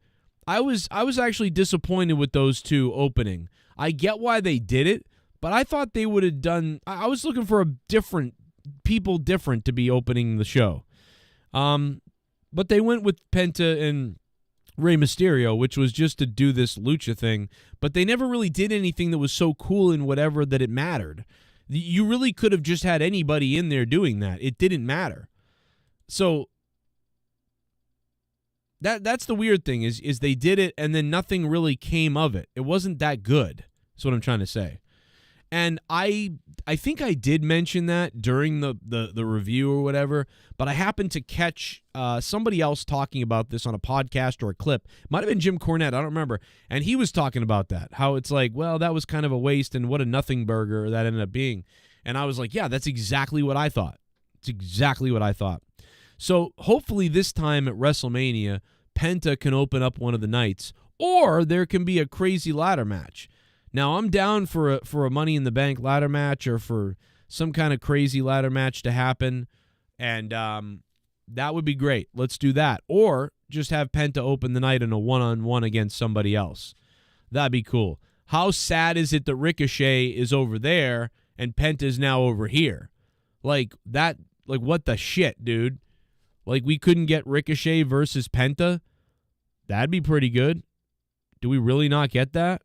I was actually disappointed with those two opening. I get why they did it, but I thought they would have done. I was looking for different to be opening the show. But they went with Penta and Rey Mysterio, which was just to do this lucha thing, but they never really did anything that was so cool in whatever that it mattered. You really could have just had anybody in there doing that. It didn't matter. So that's the weird thing is they did it and then nothing really came of it. It wasn't that good. That's what I'm trying to say. And I think I did mention that during the review or whatever, but I happened to catch somebody else talking about this on a podcast or a clip. Might have been Jim Cornette, I don't remember. And he was talking about that, how it's like, well, that was kind of a waste and what a nothing burger that ended up being. And I was like, yeah, that's exactly what I thought. It's exactly what I thought. So hopefully this time at WrestleMania, Penta can open up one of the nights, or there can be a crazy ladder match. Now, I'm down for a Money in the Bank ladder match or for some kind of crazy ladder match to happen, and that would be great. Let's do that. Or just have Penta open the night in a one-on-one against somebody else. That'd be cool. How sad is it that Ricochet is over there and Penta's now over here? Like, what the shit, dude? Like, we couldn't get Ricochet versus Penta? That'd be pretty good. Do we really not get that?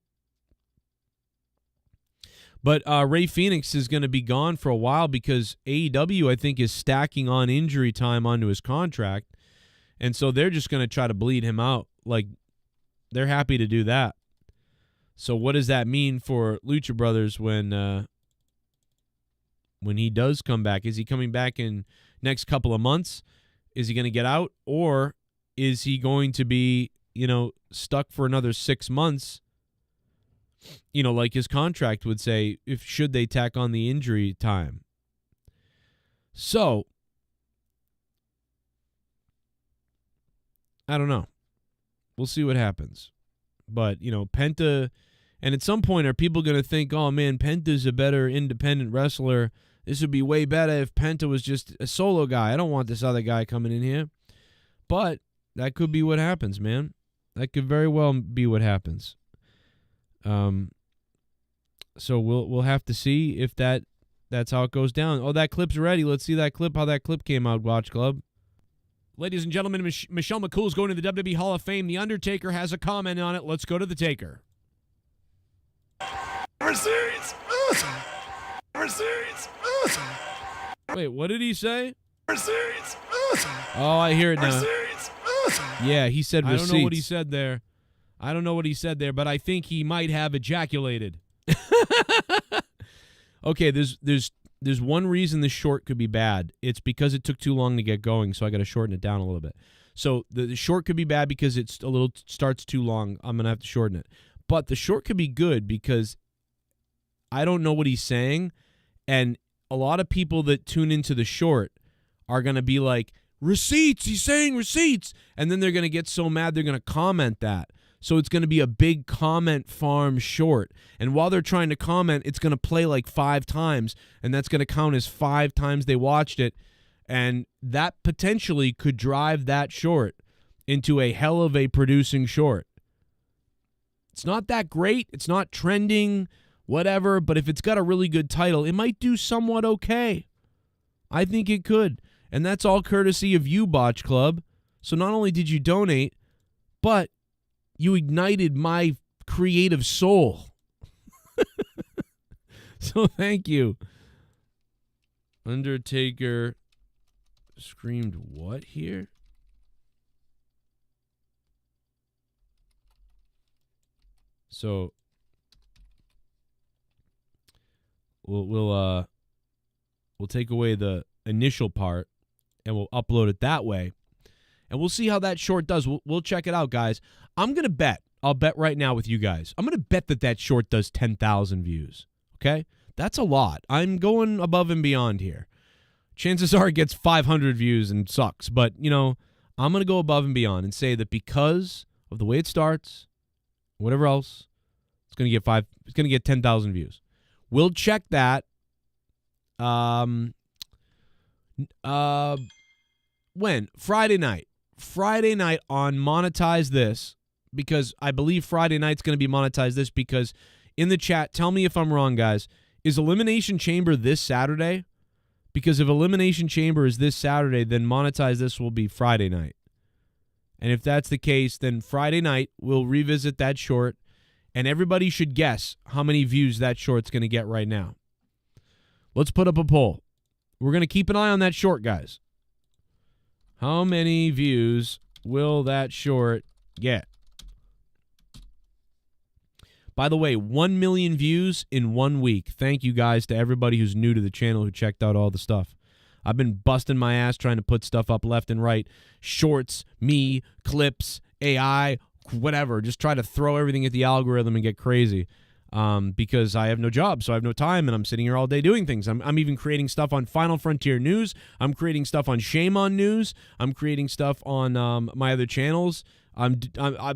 But Rey Fenix is going to be gone for a while because AEW, I think, is stacking on injury time onto his contract. And so they're just going to try to bleed him out. Like, they're happy to do that. So what does that mean for Lucha Brothers when he does come back? Is he coming back in next couple of months? Is he going to get out? Or is he going to be, stuck for another 6 months? Like his contract would say, should they tack on the injury time. So, I don't know. We'll see what happens. But, Penta, and at some point, are people going to think, oh, man, Penta's a better independent wrestler? This would be way better if Penta was just a solo guy. I don't want this other guy coming in here. But that could be what happens, man. That could very well be what happens. So we'll have to see if that's how it goes down. Oh, that clip's ready. Let's see that clip, how that clip came out, Watch Club. Ladies and gentlemen, Michelle McCool is going to the WWE Hall of Fame. The Undertaker has a comment on it. Let's go to the Taker. Series. Series. Wait, what did he say? Series. Oh, I hear it now. Series. Yeah, he said receipts. I don't know what he said there, but I think he might have ejaculated. Okay, there's one reason this short could be bad. It's because it took too long to get going, so I got to shorten it down a little bit. So the short could be bad because it's starts too long. I'm going to have to shorten it. But the short could be good because I don't know what he's saying, and a lot of people that tune into the short are going to be like, receipts, he's saying receipts, and then they're going to get so mad they're going to comment that. So it's going to be a big comment farm short. And while they're trying to comment, it's going to play like 5 times, and that's going to count as 5 times they watched it. And that potentially could drive that short into a hell of a producing short. It's not that great. It's not trending, whatever. But if it's got a really good title, it might do somewhat okay. I think it could. And that's all courtesy of you, Botch Club. So not only did you donate, but you ignited my creative soul. So thank you. Undertaker screamed what here? So we'll take away the initial part and we'll upload it that way. And we'll see how that short does. We'll check it out, guys. I'm going to bet. I'll bet right now with you guys. I'm going to bet that short does 10,000 views. Okay? That's a lot. I'm going above and beyond here. Chances are it gets 500 views and sucks. But, I'm going to go above and beyond and say that because of the way it starts, whatever else, it's going to get 10,000 views. We'll check that. When? Friday night. Friday night on Monetize This, because I believe Friday night's going to be Monetize This, because in the chat, tell me if I'm wrong, guys. Is Elimination Chamber this Saturday? Because if Elimination Chamber is this Saturday, then Monetize This will be Friday night. And if that's the case, then Friday night we'll revisit that short, and everybody should guess how many views that short's going to get right now. Let's put up a poll. We're going to keep an eye on that short, guys. How many views will that short get? By the way, 1 million views in 1 week. Thank you guys to everybody who's new to the channel who checked out all the stuff. I've been busting my ass trying to put stuff up left and right. Shorts, me, clips, AI, whatever. Just try to throw everything at the algorithm and get crazy. Because I have no job, so I have no time, and I'm sitting here all day doing things. I'm even creating stuff on Final Frontier News. I'm creating stuff on Shame on News. I'm creating stuff on my other channels. I've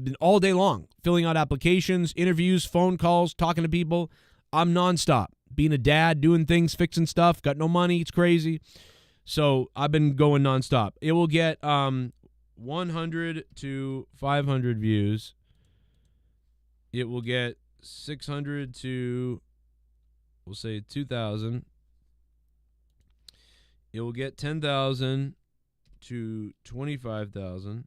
been all day long filling out applications, interviews, phone calls, talking to people. I'm nonstop. Being a dad, doing things, fixing stuff, got no money. It's crazy. So I've been going nonstop. It will get 100 to 500 views. It will get 600 to, we'll say 2,000. It will get 10,000 to 25,000.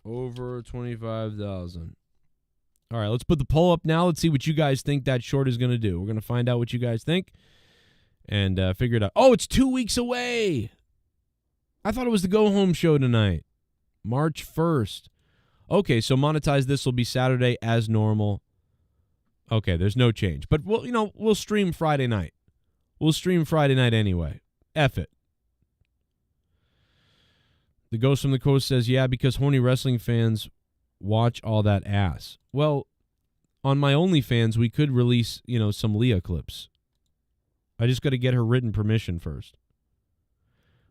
Over 25,000. All right, let's put the poll up now. Let's see what you guys think that short is going to do. We're going to find out what you guys think and figure it out. Oh, it's 2 weeks away. I thought it was the go-home show tonight. March 1st. Okay, so Monetize This will be Saturday as normal. Okay, there's no change. But we'll stream Friday night. We'll stream Friday night anyway. F it. The Ghost from the Coast says, yeah, because horny wrestling fans watch all that ass. Well, on my OnlyFans, we could release, some Leah clips. I just got to get her written permission first.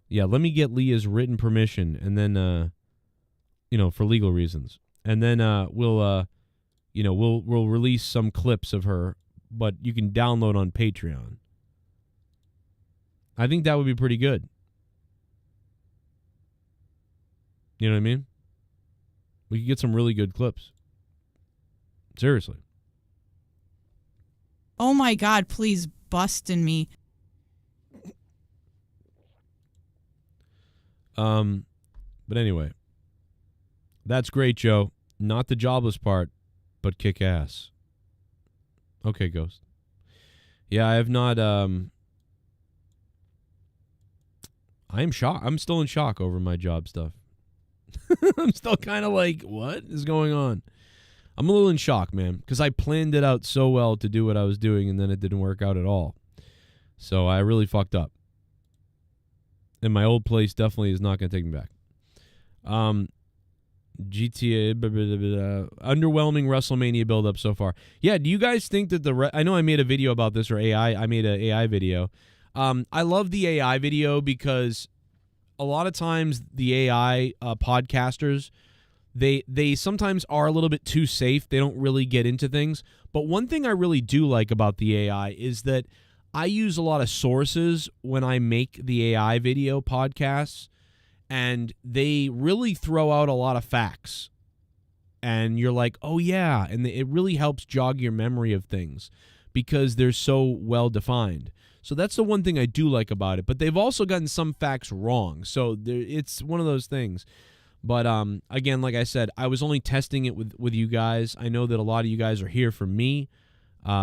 Yeah, let me get Leah's written permission, and then, for legal reasons. And then we'll release some clips of her, but you can download on Patreon. I think that would be pretty good. You know what I mean? We could get some really good clips. Seriously. Oh my God, please bust in me. But anyway. That's great, Joe. Not the jobless part, but kick ass. Okay, Ghost. Yeah, I have not I am shocked. I'm still in shock over my job stuff. I'm still kind of like, what is going on? I'm a little in shock, man, because I planned it out so well to do what I was doing, and then it didn't work out at all. So I really fucked up. And my old place definitely is not going to take me back. GTA, underwhelming WrestleMania build-up so far. Yeah, do you guys think that I know I made a video about this, or I made an AI video. I love the AI video because a lot of times the AI podcasters, they sometimes are a little bit too safe. They don't really get into things. But one thing I really do like about the AI is that I use a lot of sources when I make the AI video podcasts, and they really throw out a lot of facts. And you're like, oh, yeah. And it really helps jog your memory of things because they're so well defined. So that's the one thing I do like about it. But they've also gotten some facts wrong. So it's one of those things. But again, like I said, I was only testing it with you guys. I know that a lot of you guys are here for me.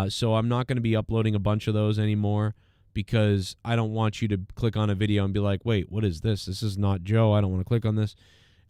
So I'm not going to be uploading a bunch of those anymore because I don't want you to click on a video and be like, wait, what is this? This is not Joe. I don't want to click on this.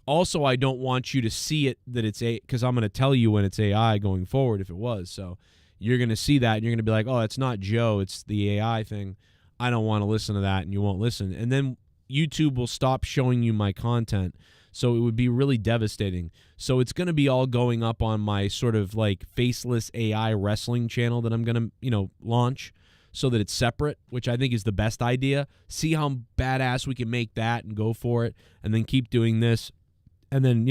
Also, I don't want you to see it that it's because I'm going to tell you when it's AI going forward if it was. So you're going to see that, and you're going to be like, oh, it's not Joe, it's the AI thing. I don't want to listen to that, and you won't listen. And then YouTube will stop showing you my content, so it would be really devastating. So it's going to be all going up on my sort of like faceless AI wrestling channel that I'm going to, launch. so that it's separate, which I think is the best idea. See how badass we can make that and go for it, and then keep doing this, and then,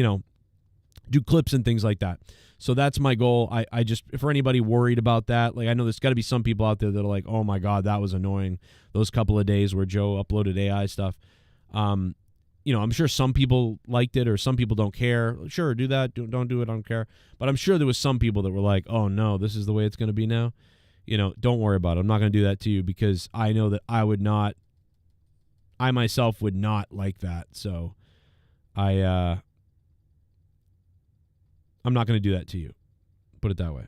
do clips and things like that. So that's my goal. I just, for anybody worried about that, like, I know there's got to be some people out there that are like, oh my God, that was annoying. Those couple of days where Joe uploaded AI stuff. I'm sure some people liked it or some people don't care. Sure, do that. Don't do it. I don't care. But I'm sure there was some people that were like, oh no, this is the way it's going to be now. Don't worry about it. I'm not going to do that to you because I know that I myself would not like that. So I'm not going to do that to you. Put it that way.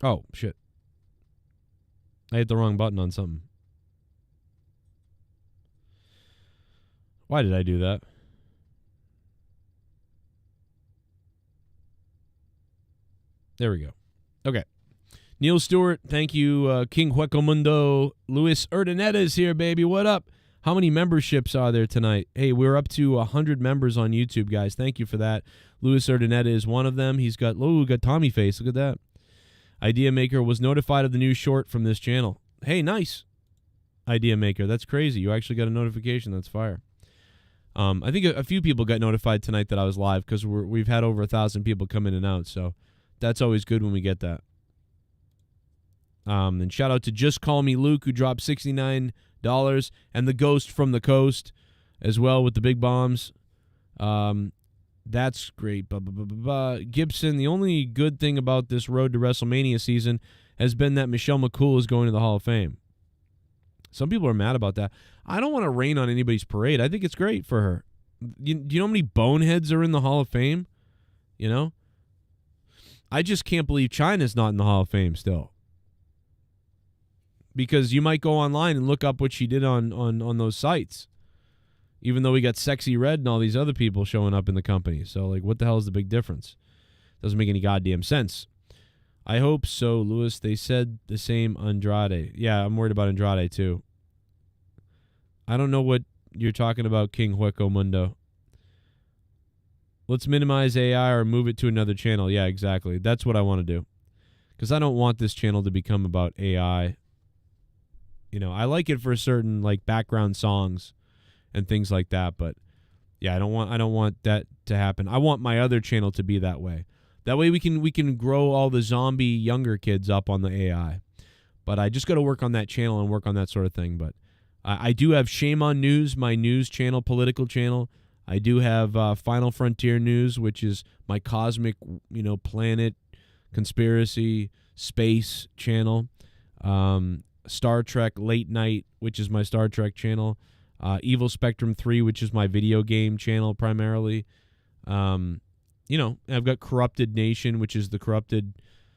Oh, shit. I hit the wrong button on something. Why did I do that? There we go. Okay. Neil Stewart, thank you. King Hueco Mundo. Luis Urdaneta is here, baby. What up? How many memberships are there tonight? Hey, we're up to 100 members on YouTube, guys. Thank you for that. Luis Urdaneta is one of them. He's got Tommy face. Look at that. Idea Maker was notified of the new short from this channel. Hey, nice. Idea Maker. That's crazy. You actually got a notification. That's fire. I think a few people got notified tonight that I was live because we've had over 1,000 people come in and out. So that's always good when we get that. And shout out to Just Call Me Luke, who dropped $69, and the Ghost from the Coast as well with the big bombs. That's great. Gibson, the only good thing about this Road to WrestleMania season has been that Michelle McCool is going to the Hall of Fame. Some people are mad about that. I don't want to rain on anybody's parade. I think it's great for her. Do you know how many boneheads are in the Hall of Fame? I just can't believe China's not in the Hall of Fame still. Because you might go online and look up what she did on those sites. Even though we got Sexy Red and all these other people showing up in the company. So, like, what the hell is the big difference? Doesn't make any goddamn sense. I hope so, Lewis. They said the same Andrade. Yeah, I'm worried about Andrade, too. I don't know what you're talking about, King Hueco Mundo. Let's minimize AI or move it to another channel. Yeah, exactly. That's what I want to do. Because I don't want this channel to become about AI. I like it for certain, like, background songs and things like that, but yeah, I don't want that to happen. I want my other channel to be that way. That way we can grow all the zombie younger kids up on the AI. But I just got to work on that channel and work on that sort of thing. But I do have Shame on News, my news channel, political channel. I do have Final Frontier News, which is my cosmic, planet, conspiracy, space channel. Star Trek Late Night, which is my Star Trek channel. Evil Spectrum 3, which is my video game channel primarily. I've got Corrupted Nation, which is the Corrupted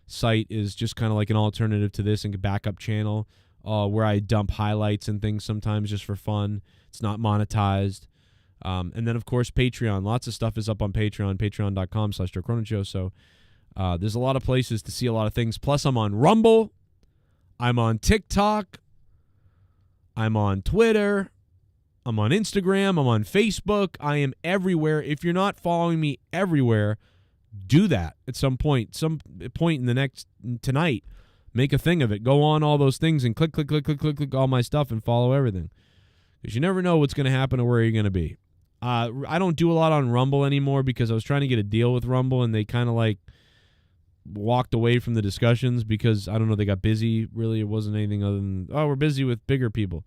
site, is just kind of like an alternative to this and a backup channel where I dump highlights and things sometimes just for fun. It's not monetized. And then, of course, Patreon. Lots of stuff is up on Patreon, patreon.com/DarkChronoShow. So there's a lot of places to see a lot of things. Plus, I'm on Rumble. I'm on TikTok. I'm on Twitter. I'm on Instagram. I'm on Facebook. I am everywhere. If you're not following me everywhere, do that at some point. Some point in tonight, make a thing of it. Go on all those things and click all my stuff and follow everything. Because you never know what's going to happen or where you're going to be. I don't do a lot on Rumble anymore because I was trying to get a deal with Rumble and they kind of like walked away from the discussions because, I don't know, they got busy. Really, it wasn't anything other than, we're busy with bigger people.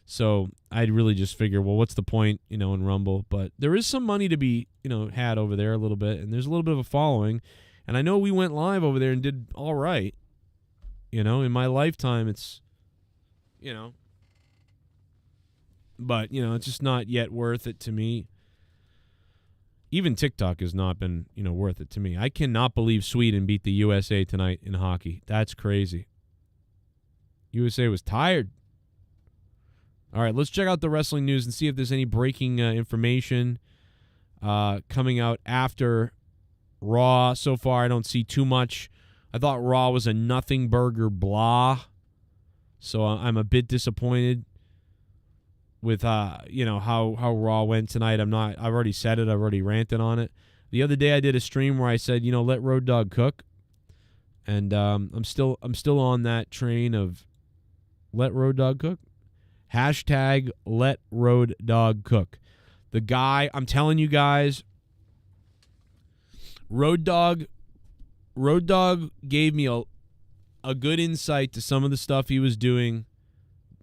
So I'd really just figure, well, what's the point, in Rumble? But there is some money to be, had over there a little bit, and there's a little bit of a following. And I know we went live over there and did all right. In my lifetime, it's, but, it's just not yet worth it to me. Even TikTok has not been, worth it to me. I cannot believe Sweden beat the USA tonight in hockey. That's crazy. USA was tired. All right, let's check out the wrestling news and see if there's any breaking information coming out after Raw. So far, I don't see too much. I thought Raw was a nothing burger blah, so I'm a bit disappointed. with how Raw went tonight. I've already said it. I've already ranted on it. The other day I did a stream where I said, let Road Dogg cook. And I'm still on that train of let Road Dogg cook. Hashtag let Road Dogg cook. The guy, I'm telling you guys, Road Dogg gave me a good insight to some of the stuff he was doing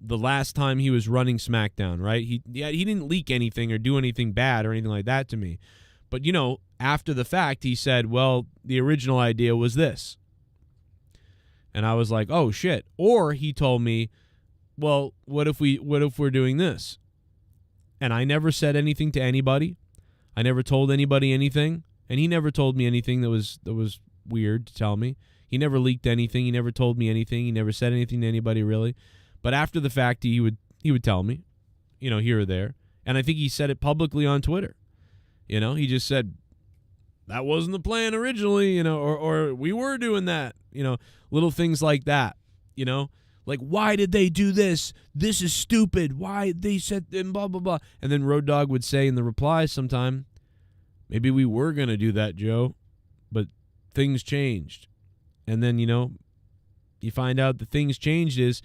the last time he was running SmackDown, right? He didn't leak anything or do anything bad or anything like that to me. But, after the fact, he said, well, the original idea was this. And I was like, oh, shit. Or he told me, well, what if we're doing this? And I never said anything to anybody. I never told anybody anything. And he never told me anything that was weird to tell me. He never leaked anything. He never told me anything. He never said anything to anybody, really. But after the fact, he would tell me, here or there. And I think he said it publicly on Twitter. He just said, that wasn't the plan originally, or we were doing that, little things like that, like, why did they do this? This is stupid. Why they said and blah, blah, blah. And then Road Dogg would say in the replies sometime, maybe we were going to do that, Joe, but things changed. And then, you find out the things changed is,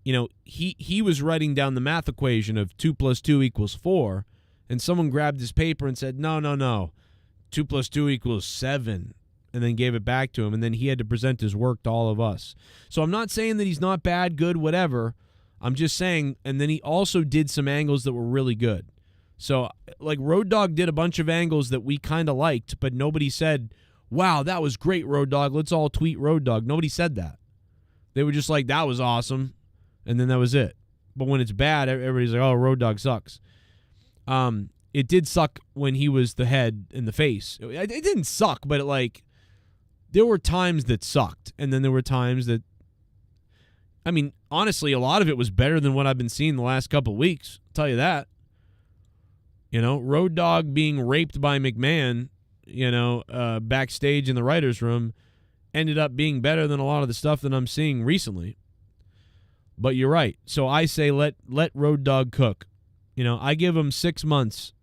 he was writing down the math equation of 2 + 2 = 4, and someone grabbed his paper and said, no, 2 + 2 = 7, and then gave it back to him, and then he had to present his work to all of us. So I'm not saying that he's not bad, good, whatever. I'm just saying, and then he also did some angles that were really good. So, like, Road Dogg did a bunch of angles that we kind of liked, but nobody said, wow, that was great, Road Dogg. Let's all tweet Road Dogg. Nobody said that. They were just like, that was awesome, and then that was it. But when it's bad, everybody's like, oh, Road Dogg sucks. It did suck when he was the head and the face. It didn't suck, but there were times that sucked, and then there were times that, honestly, a lot of it was better than what I've been seeing the last couple of weeks. I'll tell you that. Road Dogg being raped by McMahon, backstage in the writer's room, ended up being better than a lot of the stuff that I'm seeing recently. But you're right. So I say let Road Dogg cook. I give him 6 months.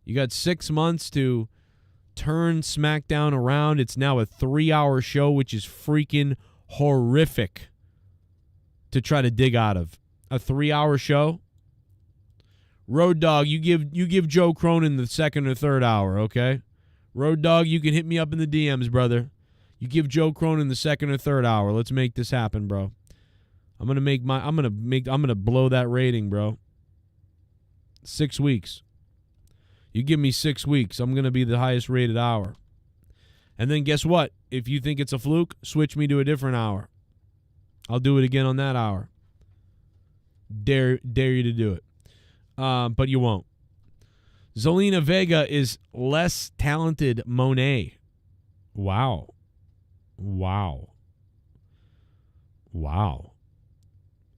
You got 6 months to turn SmackDown around. It's now a 3-hour show, which is freaking horrific to try to dig out of. A 3-hour show. Road Dogg, you give Joe Cronin the second or third hour, okay? Road Dogg, you can hit me up in the DMs, brother. You give Joe Cronin the second or third hour. Let's make this happen, bro. I'm gonna blow that rating, bro. 6 weeks. You give me 6 weeks, I'm going to be the highest rated hour. And then guess what? If you think it's a fluke, switch me to a different hour. I'll do it again on that hour. Dare you to do it. But you won't. Zelina Vega is less talented Monet. Wow.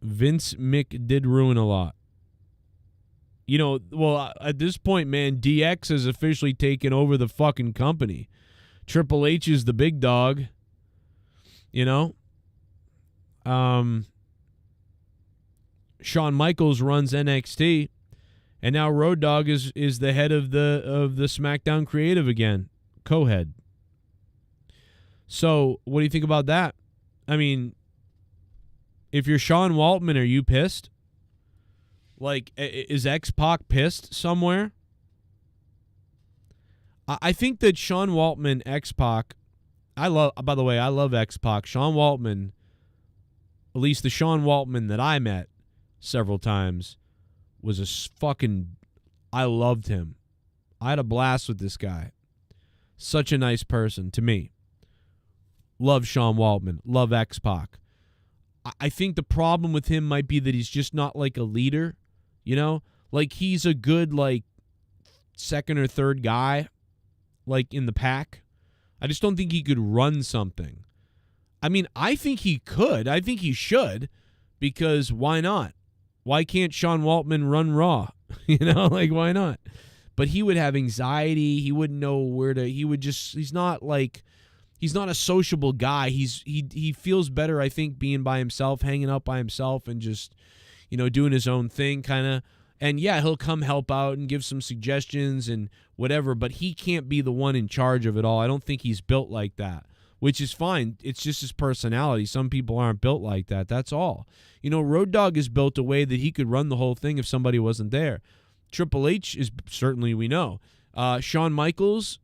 Vince Mick did ruin a lot. At this point, man, DX has officially taken over the fucking company. Triple H is the big dog. Shawn Michaels runs NXT, and now Road Dogg is the head of the SmackDown creative again, co-head. So, what do you think about that? If you're Sean Waltman, are you pissed? Like, is X-Pac pissed somewhere? I think that Sean Waltman, X-Pac, I love X-Pac. Sean Waltman, at least the Sean Waltman that I met several times, was I loved him. I had a blast with this guy. Such a nice person to me. Love Sean Waltman. Love X-Pac. I think the problem with him might be that he's just not like a leader. Like he's a good second or third guy, in the pack. I just don't think he could run something. I think he could. I think he should, because why not? Why can't Sean Waltman run Raw? Why not? But he would have anxiety. He wouldn't know where to. He's not a sociable guy. He feels better, I think, being by himself, hanging out by himself, and just. doing his own thing kind of. And yeah, he'll come help out and give some suggestions and whatever, but he can't be the one in charge of it all. I don't think he's built like that, which is fine. It's just his personality. Some people aren't built like that. That's all. Road Dogg is built a way that he could run the whole thing if somebody wasn't there. Triple H is certainly, we know. Shawn Michaels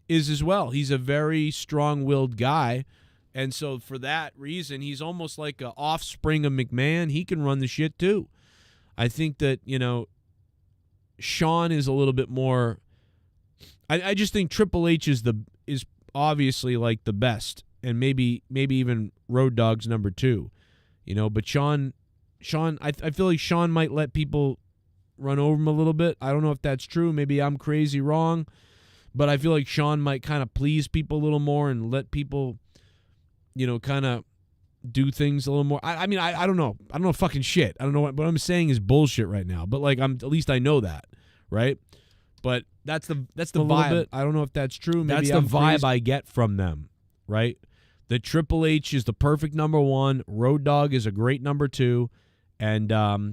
is as well. He's a very strong-willed guy. And so for that reason, he's almost like an offspring of McMahon. He can run the shit too. I think that, Shawn is a little bit more. I just think Triple H is obviously like the best, and maybe even Road Dogg's number 2, But Shawn, I feel like Shawn might let people run over him a little bit. I don't know if that's true. Maybe I'm crazy wrong, but I feel like Shawn might kind of please people a little more and let people, kind of do things a little more. I mean, I don't know. I don't know fucking shit. I don't know what I'm saying is bullshit right now. But like, at least I know that, right? But that's the vibe. I don't know if that's true. Maybe that's the vibe I get from them, right? The Triple H is the perfect number 1. Road Dogg is a great number 2, and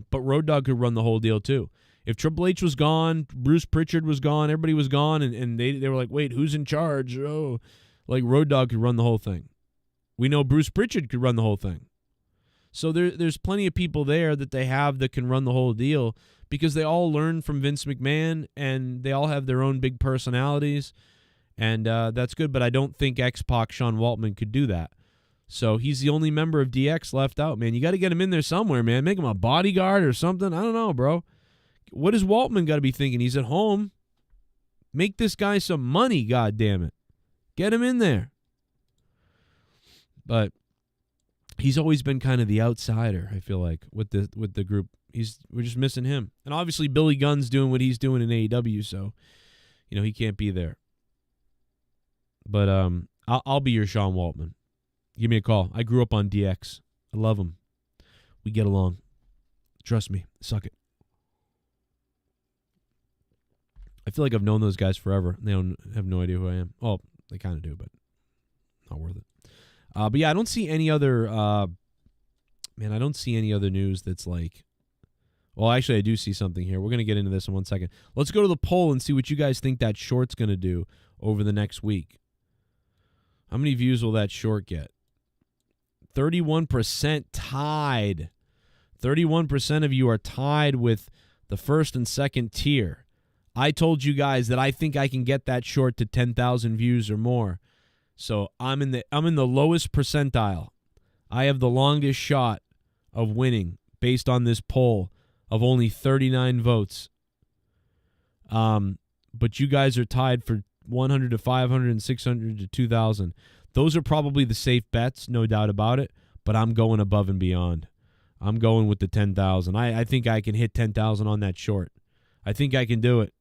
but Road Dogg could run the whole deal too. If Triple H was gone, Bruce Pritchard was gone, everybody was gone, and they were like, wait, who's in charge? Oh, like Road Dogg could run the whole thing. We know Bruce Pritchard could run the whole thing. So there's plenty of people there that they have that can run the whole deal because they all learn from Vince McMahon and they all have their own big personalities, and that's good. But I don't think X-Pac Sean Waltman could do that. So he's the only member of DX left out, man. You got to get him in there somewhere, man. Make him a bodyguard or something. I don't know, bro. What does Waltman got to be thinking? He's at home. Make this guy some money, goddammit. Get him in there. But he's always been kind of the outsider, I feel like, with the group. We're just missing him. And obviously Billy Gunn's doing what he's doing in AEW, so he can't be there. But I'll be your Sean Waltman. Give me a call. I grew up on DX. I love him. We get along. Trust me. Suck it. I feel like I've known those guys forever. They don't have no idea who I am. Well, they kind of do, but not worth it. But yeah, I don't see any other. I don't see any other news that's like. Well, actually, I do see something here. We're gonna get into this in 1 second. Let's go to the poll and see what you guys think that short's gonna do over the next week. How many views will that short get? 31% tied. 31% of you are tied with the first and second tier. I told you guys that I think I can get that short to 10,000 views or more. So I'm in the lowest percentile. I have the longest shot of winning based on this poll of only 39 votes. But you guys are tied for 100 to 500 and 600 to 2,000. Those are probably the safe bets, no doubt about it. But I'm going above and beyond. I'm going with the 10,000. I think I can hit 10,000 on that short. I think I can do it.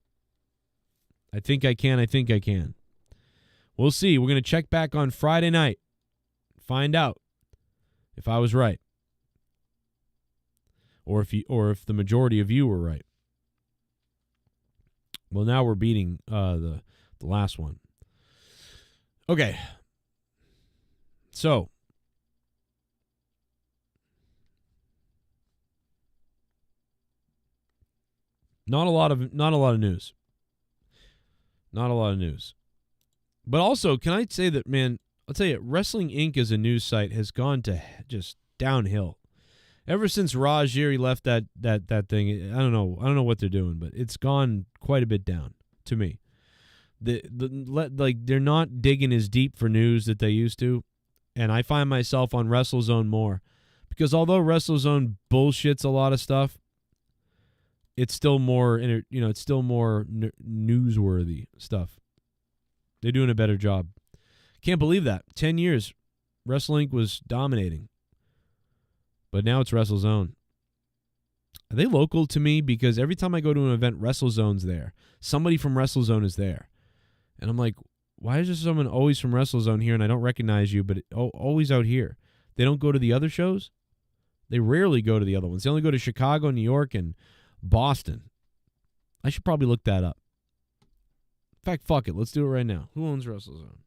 I think I can. We'll see. We're going to check back on Friday night. Find out if I was right. Or if the majority of you were right. Well, now we're beating the last one. Okay. So not a lot of news. Not a lot of news. But also, can I say that, man, I'll tell you, Wrestling Inc. as a news site has gone to just downhill. Ever since Rajiri left that thing, I don't know what they're doing, but it's gone quite a bit down to me. They're not digging as deep for news that they used to, and I find myself on WrestleZone more because although WrestleZone bullshits a lot of stuff, it's still more newsworthy stuff. They're doing a better job. Can't believe that. 10 years, Wrestling Inc. was dominating. But now it's WrestleZone. Are they local to me? Because every time I go to an event, WrestleZone's there. Somebody from WrestleZone is there. And I'm like, why is there someone always from WrestleZone here and I don't recognize you, but always out here? They don't go to the other shows? They rarely go to the other ones. They only go to Chicago, New York, and Boston. I should probably look that up. In fact, fuck it. Let's do it right now. Who owns WrestleZone?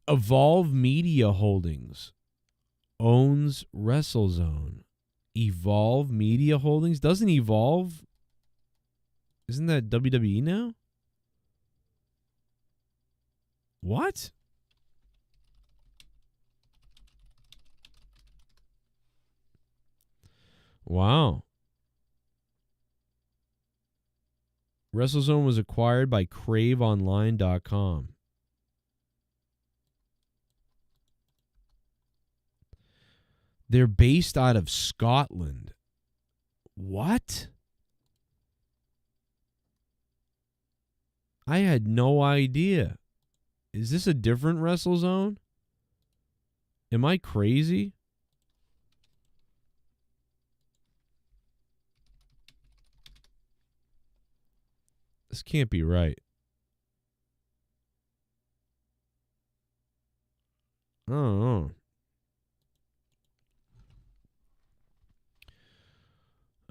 Evolve Media Holdings owns WrestleZone. Evolve Media Holdings? Doesn't Evolve... Isn't that WWE now? What? Wow. WrestleZone was acquired by craveonline.com. They're based out of Scotland. What? I had no idea. Is this a different WrestleZone? Am I crazy? This can't be right. I don't know.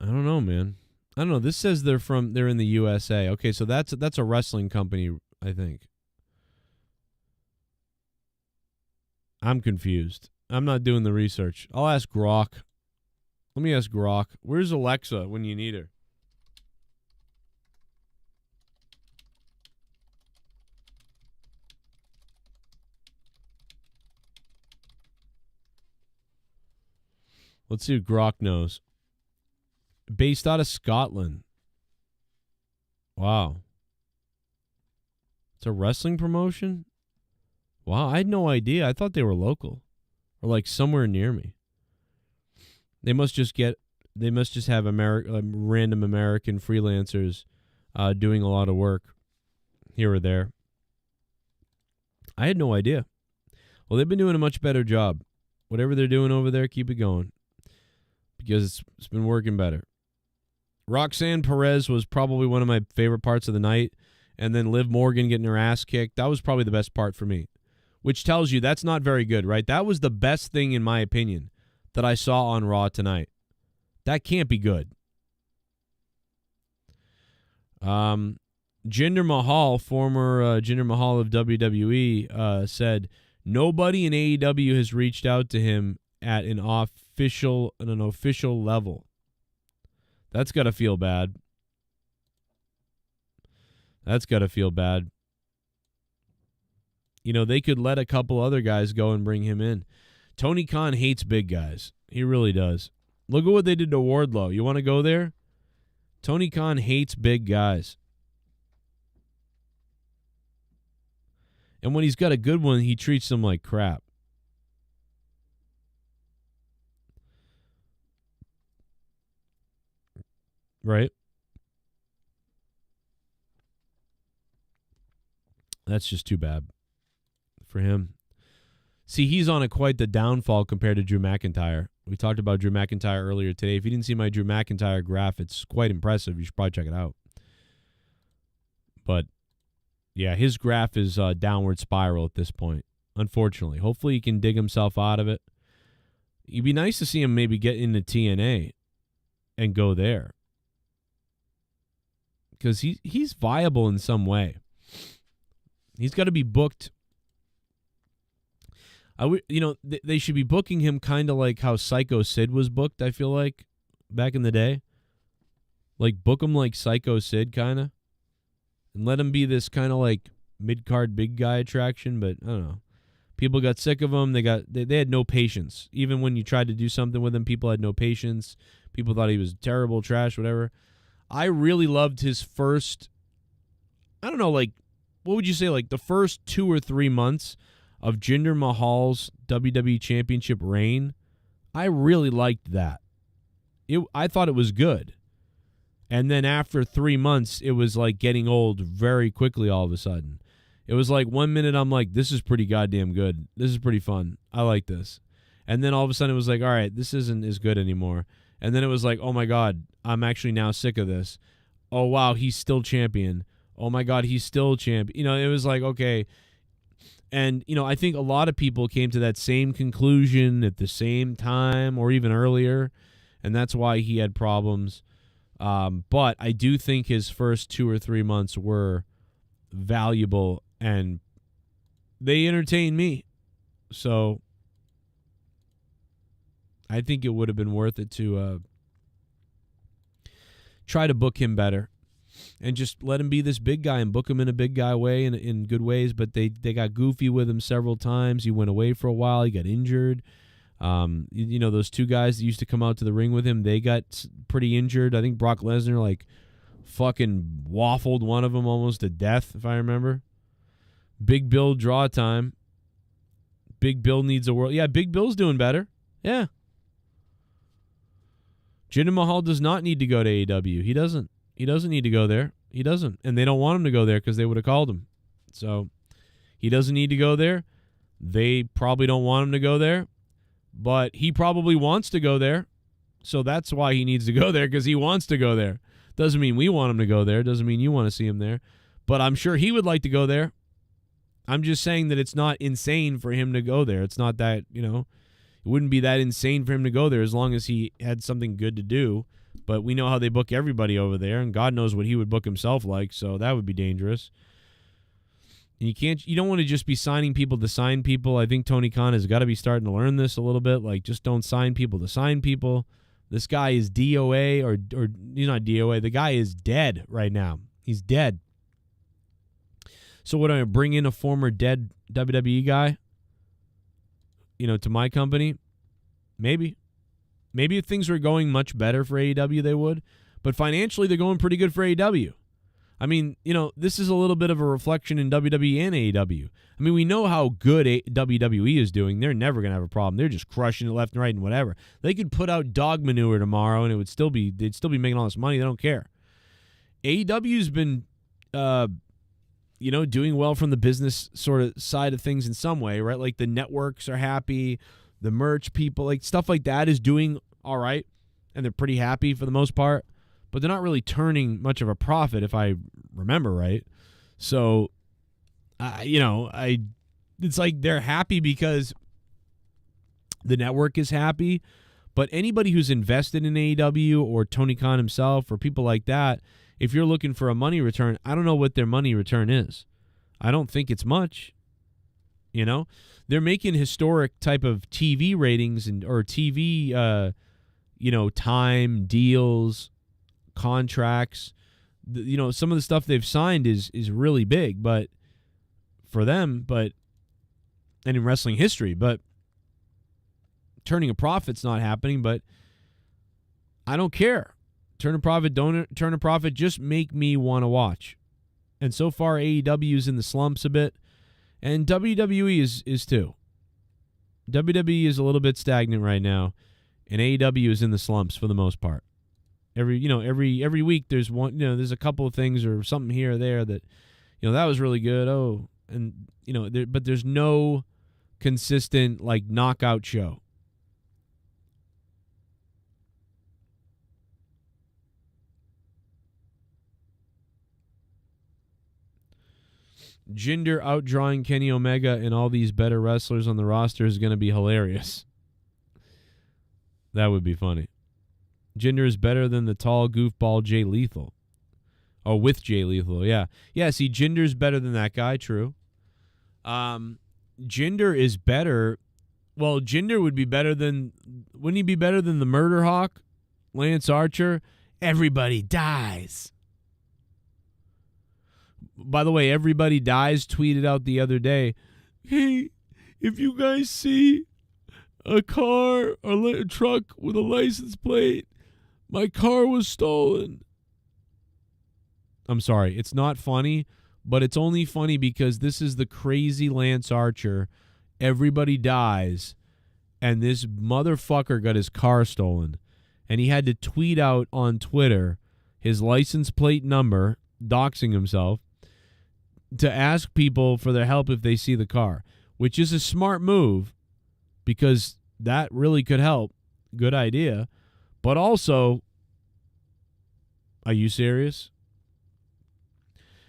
I don't know, man. I don't know. This says they're in the USA. Okay, so that's a wrestling company, I think. I'm confused. I'm not doing the research. I'll ask Grok. Let me ask Grok. Where's Alexa when you need her? Let's see what Grok knows. Based out of Scotland. Wow. It's a wrestling promotion? Wow, I had no idea. I thought they were local. Or like somewhere near me. They must just have random American freelancers doing a lot of work here or there. I had no idea. Well, they've been doing a much better job. Whatever they're doing over there, keep it going. Because it's been working better. Roxanne Perez was probably one of my favorite parts of the night. And then Liv Morgan getting her ass kicked. That was probably the best part for me. Which tells you that's not very good, right? That was the best thing, in my opinion, that I saw on Raw tonight. That can't be good. Jinder Mahal, former Jinder Mahal of WWE, said nobody in AEW has reached out to him at an official level. That's got to feel bad. That's got to feel bad. You know, they could let a couple other guys go and bring him in. Tony Khan hates big guys. He really does. Look at what they did to Wardlow. You want to go there? Tony Khan hates big guys. And when he's got a good one, he treats them like crap. Right? That's just too bad for him. See, he's on quite the downfall compared to Drew McIntyre. We talked about Drew McIntyre earlier today. If you didn't see my Drew McIntyre graph, it's quite impressive. You should probably check it out. But, yeah, his graph is a downward spiral at this point, unfortunately. Hopefully he can dig himself out of it. It'd be nice to see him maybe get into TNA and go there. Because he's viable in some way. He's got to be booked. They should be booking him kind of like how Psycho Sid was booked, I feel like, back in the day. Like, book him like Psycho Sid, kind of. And let him be this kind of like mid-card big guy attraction, but I don't know. People got sick of him. They had no patience. Even when you tried to do something with him, people had no patience. People thought he was terrible, trash, whatever. I really loved his first, I don't know, like, what would you say, like the first 2 or 3 months of Jinder Mahal's WWE Championship reign. I really liked that. I thought it was good. And then after 3 months, it was like getting old very quickly all of a sudden. It was like 1 minute I'm like, this is pretty goddamn good. This is pretty fun. I like this. And then all of a sudden it was like, all right, this isn't as good anymore. And then it was like, oh my God, I'm actually now sick of this. Oh wow, he's still champion. Oh my God, he's still champion. You know, it was like, okay. And, you know, I think a lot of people came to that same conclusion at the same time or even earlier. And that's why he had problems. But I do think his first 2 or 3 months were valuable and they entertain me. So I think it would have been worth it to try to book him better and just let him be this big guy and book him in a big guy way and in good ways. But they got goofy with him several times. He went away for a while. He got injured. Those two guys that used to come out to the ring with him, they got pretty injured. I think Brock Lesnar fucking waffled one of them almost to death, if I remember. Big Bill draw time. Big Bill needs a world. Yeah, Big Bill's doing better. Yeah. Jinder Mahal does not need to go to AEW. He doesn't. He doesn't need to go there. He doesn't. And they don't want him to go there because they would have called him. So he doesn't need to go there. They probably don't want him to go there. But he probably wants to go there. So that's why he needs to go there, because he wants to go there. Doesn't mean we want him to go there. Doesn't mean you want to see him there. But I'm sure he would like to go there. I'm just saying that it's not insane for him to go there. It's not that, it wouldn't be that insane for him to go there as long as he had something good to do. But we know how they book everybody over there, and God knows what he would book himself like, so that would be dangerous. And you don't want to just be signing people to sign people. I think Tony Khan has got to be starting to learn this a little bit. Just don't sign people to sign people. This guy is DOA, or he's not DOA. The guy is dead right now. He's dead. So what, do I bring in a former dead WWE guy, to my company? Maybe. Maybe if things were going much better for AEW, they would. But financially, they're going pretty good for AEW. I mean, this is a little bit of a reflection in WWE and AEW. I mean, we know how good WWE is doing. They're never going to have a problem. They're just crushing it left and right and whatever. They could put out dog manure tomorrow, and they'd still be making all this money. They don't care. AEW's been, doing well from the business sort of side of things in some way, right? Like the networks are happy, the merch people, stuff like that is doing all right, and they're pretty happy for the most part. But they're not really turning much of a profit, if I remember right. So, it's like they're happy because the network is happy. But anybody who's invested in AEW or Tony Khan himself or people like that, if you're looking for a money return, I don't know what their money return is. I don't think it's much. They're making historic type of TV ratings or TV, time deals, contracts. Some of the stuff they've signed is really big, but for them, and in wrestling history, but turning a profit's not happening. But I don't care. Turn a profit, don't turn a profit, just make me want to watch. And so far AEW is in the slumps a bit, and WWE is too. WWE is a little bit stagnant right now, and AEW is in the slumps for the most part. Every week there's one, there's a couple of things or something here or there that, that was really good. Oh, and but there's no consistent knockout show. Jinder outdrawing Kenny Omega and all these better wrestlers on the roster is going to be hilarious. That would be funny. Jinder is better than the tall goofball Jay Lethal. Oh, with Jay Lethal, yeah. Yeah, see, Jinder's better than that guy, true. Jinder is better. Well, Jinder would be better than... Wouldn't he be better than the Murder Hawk? Lance Archer? Everybody dies. By the way, Everybody Dies tweeted out the other day, hey, if you guys see a car or a truck with a license plate, my car was stolen. I'm sorry, it's not funny, but it's only funny because this is the crazy Lance Archer. Everybody dies, and this motherfucker got his car stolen, and he had to tweet out on Twitter his license plate number, doxing himself, to ask people for their help if they see the car, which is a smart move because that really could help. Good idea. But also, are you serious?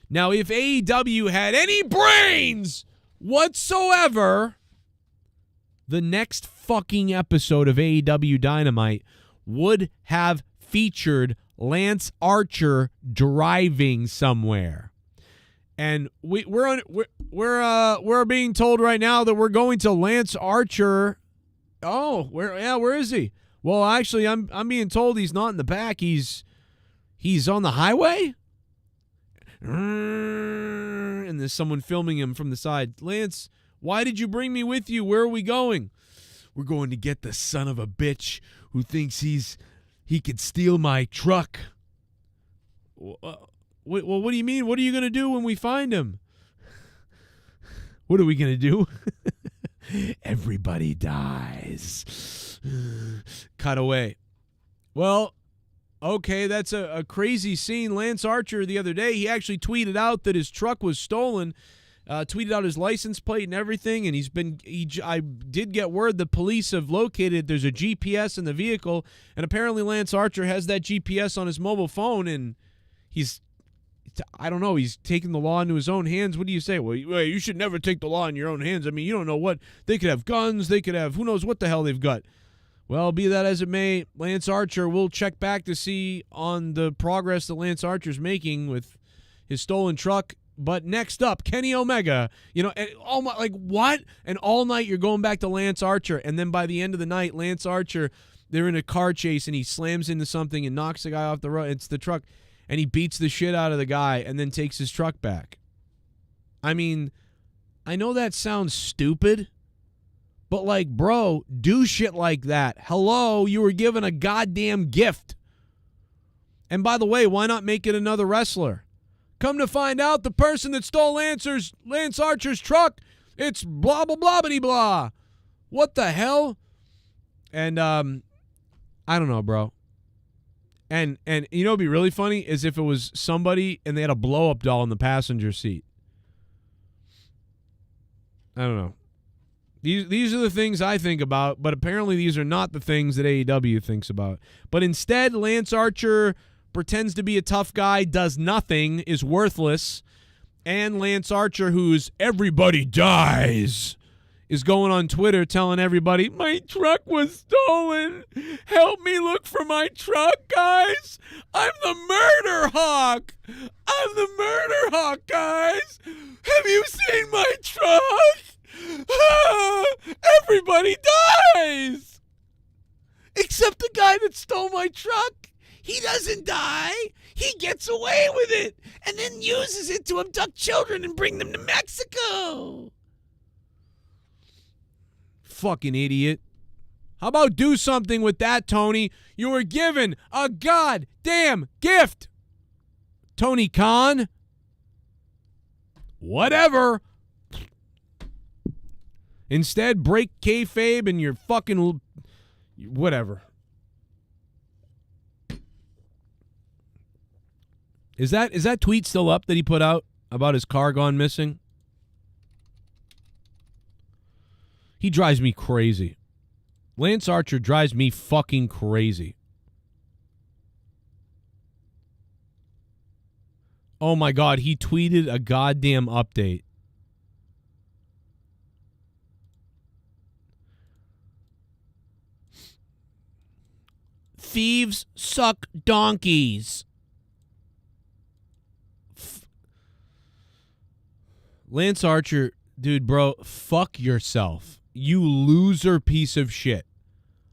Now, if AEW had any brains whatsoever, the next fucking episode of AEW Dynamite would have featured Lance Archer driving somewhere. And we're being told right now that we're going to Lance Archer. Oh, where is he? Well, actually, I'm being told he's not in the back. He's on the highway. And there's someone filming him from the side. Lance, why did you bring me with you? Where are we going? We're going to get the son of a bitch who thinks he could steal my truck. Well, what do you mean? What are you going to do when we find him? What are we going to do? Everybody dies. Cut away. Well, okay, that's a crazy scene. Lance Archer the other day, he actually tweeted out that his truck was stolen, tweeted out his license plate and everything, and I did get word the police have located, there's a GPS in the vehicle, and apparently Lance Archer has that GPS on his mobile phone, and he's taking the law into his own hands. What do you say? Well, you should never take the law in your own hands. I mean, you don't know what, they could have guns, they could have, who knows what the hell they've got. Well, be that as it may, Lance Archer, we'll check back to see on the progress that Lance Archer's making with his stolen truck. But next up, Kenny Omega, and what? And all night you're going back to Lance Archer, and then by the end of the night, Lance Archer, they're in a car chase, and he slams into something and knocks the guy off the road. It's the truck, and he beats the shit out of the guy and then takes his truck back. I mean, I know that sounds stupid, but bro, do shit like that. Hello, you were given a goddamn gift. And by the way, why not make it another wrestler? Come to find out, the person that stole Lance Archer's truck, it's blah, blah, blah, blah, blah. What the hell? And, I don't know, bro. And it'd be really funny is if it was somebody and they had a blow-up doll in the passenger seat. I don't know. These are the things I think about, but apparently these are not the things that AEW thinks about. But instead, Lance Archer pretends to be a tough guy, does nothing, is worthless, and Lance Archer, who's everybody dies, is going on Twitter telling everybody, my truck was stolen. Help me look for my truck, guys. I'm the murder hawk. I'm the murder hawk, guys. Have you seen my truck? Everybody dies. Except the guy that stole my truck. He doesn't die. He gets away with it and then uses it to abduct children and bring them to Mexico. Fucking idiot. How about do something with that, Tony? You were given a goddamn gift. Tony Khan. Whatever. Instead, break kayfabe and you're fucking whatever. Is that tweet still up that he put out about his car gone missing? He drives me crazy. Lance Archer drives me fucking crazy. Oh my God, he tweeted a goddamn update. Thieves suck donkeys. Lance Archer, dude, bro, fuck yourself. You loser piece of shit.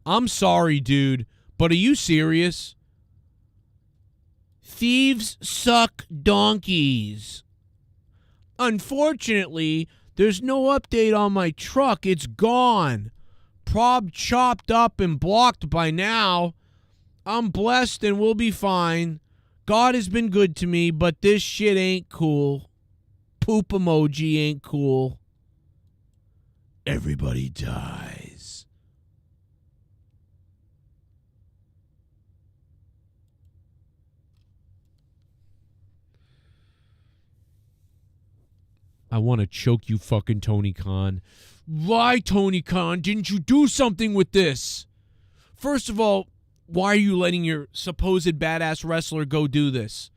I'm sorry, dude, but are you serious? Thieves suck donkeys. Unfortunately, there's no update on my truck. It's gone. Prob chopped up and blocked by now. I'm blessed and we'll be fine. God has been good to me, but this shit ain't cool. Poop emoji ain't cool. Everybody dies. I want to choke you, fucking Tony Khan. Why, Tony Khan? Didn't you do something with this? First of all, why are you letting your supposed badass wrestler go do this?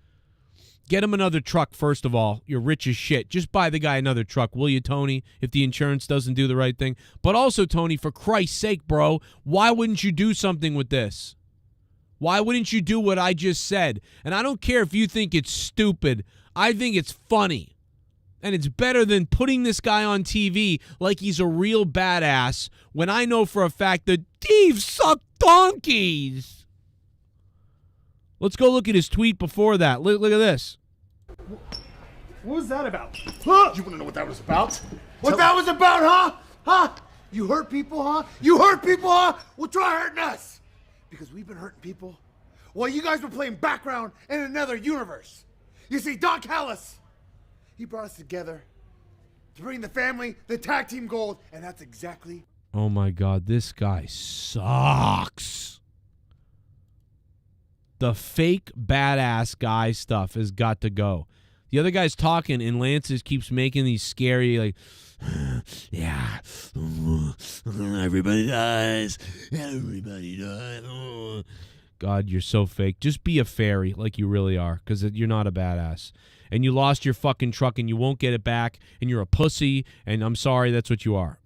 Get him another truck, first of all. You're rich as shit. Just buy the guy another truck, will you, Tony, if the insurance doesn't do the right thing? But also, Tony, for Christ's sake, bro, why wouldn't you do something with this? Why wouldn't you do what I just said? And I don't care if you think it's stupid. I think it's funny. And it's better than putting this guy on TV like he's a real badass when I know for a fact that thieves suck donkeys. Let's go look at his tweet before that. Look at this. What was that about? Huh? You want to know what that was about? What that was about, huh? Huh? You hurt people, huh? You hurt people, huh? Well, try hurting us. Because we've been hurting people while you guys were playing background in another universe. You see, Doc Callis, he brought us together to bring the family the tag team gold, and that's exactly... Oh, my God. This guy sucks. The fake badass guy stuff has got to go. The other guy's talking, and Lance keeps making these scary, like, yeah, everybody dies. Everybody dies. God, you're so fake. Just be a fairy like you really are, because you're not a badass. And you lost your fucking truck, and you won't get it back, and you're a pussy, and I'm sorry, that's what you are.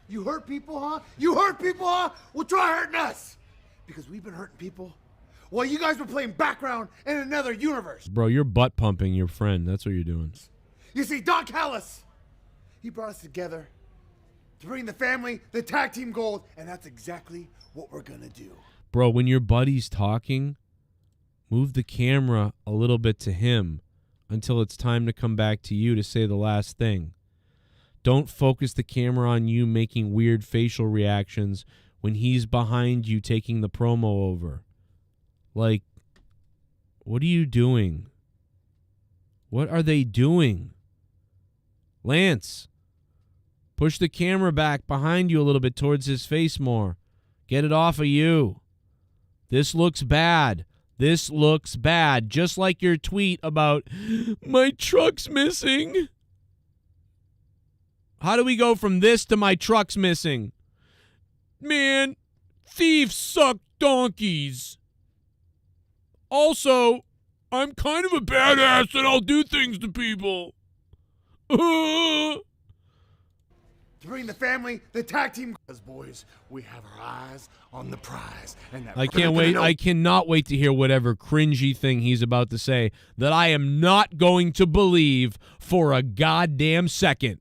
You hurt people, huh? You hurt people, huh? Well, try hurting us. Because we've been hurting people while you guys were playing background in another universe. Bro, you're butt pumping your friend. That's what you're doing. You see, Doc Callis, he brought us together to bring the family the tag team gold, and that's exactly what we're going to do. Bro, when your buddy's talking, move the camera a little bit to him until it's time to come back to you to say the last thing. Don't focus the camera on you making weird facial reactions when he's behind you taking the promo over. Like, what are you doing? What are they doing? Lance, push the camera back behind you a little bit towards his face more. Get it off of you. This looks bad. This looks bad. Just like your tweet about, my truck's missing. How do we go from this to my truck's missing? Man, thieves suck donkeys. Also, I'm kind of a badass and I'll do things to people. To bring the family the tag team. Because, boys, we have our eyes on the prize. And that I can't wait. I cannot wait to hear whatever cringy thing he's about to say that I am not going to believe for a goddamn second.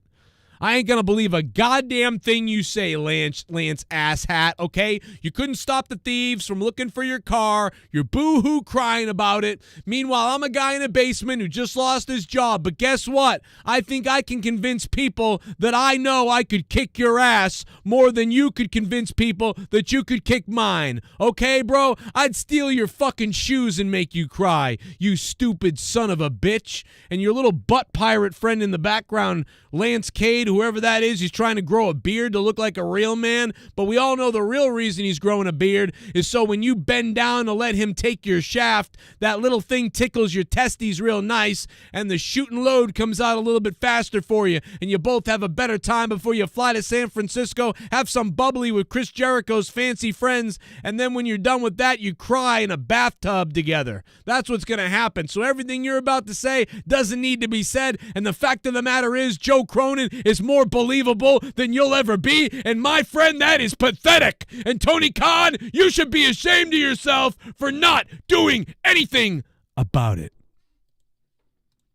I ain't going to believe a goddamn thing you say, Lance asshat, okay? You couldn't stop the thieves from looking for your car. You're boo-hoo crying about it. Meanwhile, I'm a guy in a basement who just lost his job. But guess what? I think I can convince people that I know I could kick your ass more than you could convince people that you could kick mine. Okay, bro? I'd steal your fucking shoes and make you cry, you stupid son of a bitch. And your little butt pirate friend in the background, Lance Cade, whoever that is, he's trying to grow a beard to look like a real man, but we all know the real reason he's growing a beard is so when you bend down to let him take your shaft, that little thing tickles your testes real nice, and the shooting load comes out a little bit faster for you, and you both have a better time before you fly to San Francisco, have some bubbly with Chris Jericho's fancy friends, and then when you're done with that, you cry in a bathtub together. That's what's going to happen. So everything you're about to say doesn't need to be said, and the fact of the matter is Joe Cronin is more believable than you'll ever be, and my friend, that is pathetic. And Tony Khan, you should be ashamed of yourself for not doing anything about it.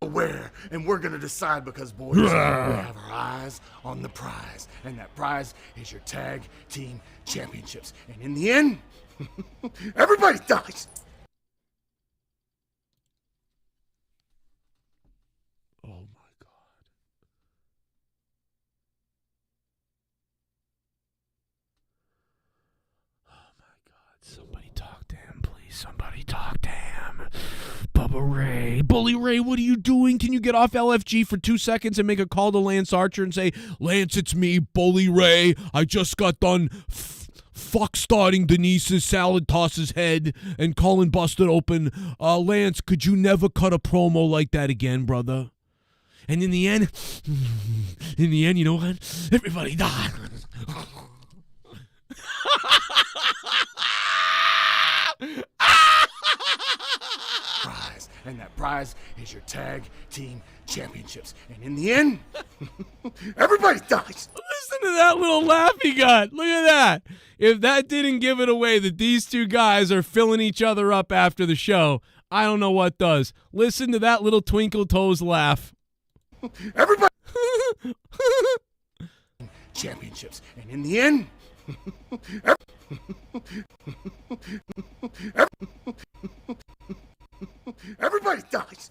Where, and we're gonna decide because, boys, we have our eyes on the prize, and that prize is your tag team championships. And in the end, everybody dies. Somebody talk to him. Bubba Ray. Bully Ray, what are you doing? Can you get off LFG for 2 seconds and make a call to Lance Archer and say, Lance, it's me, Bully Ray. I just got done fuck starting Denise's salad toss's head and calling Busted Open. Lance, could you never cut a promo like that again, brother? And in the end, you know what? Everybody died. Prize, and that prize is your tag team championships. And in the end, everybody dies. Listen to that little laugh he got. Look at that. If that didn't give it away that these two guys are filling each other up after the show, I don't know what does. Listen to that little twinkle toes laugh. Everybody championships, and in the end, everybody dies.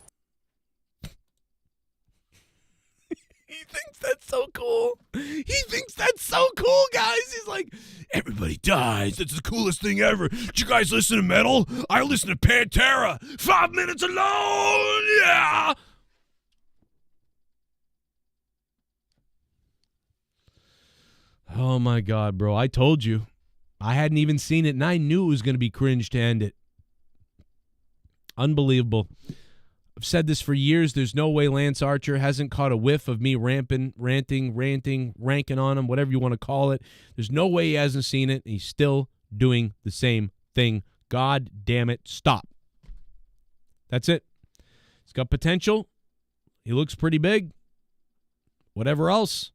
He thinks that's so cool. He thinks that's so cool, guys. He's like, everybody dies. That's the coolest thing ever. Did you guys listen to metal? I listen to Pantera. 5 minutes alone. Yeah. Oh, my God, bro. I told you. I hadn't even seen it, and I knew it was going to be cringe to end it. Unbelievable. I've said this for years. There's no way Lance Archer hasn't caught a whiff of me ranting, ranking on him, whatever you want to call it. There's no way he hasn't seen it, and he's still doing the same thing. God damn it, stop. That's it. He's got potential. He looks pretty big. Whatever else,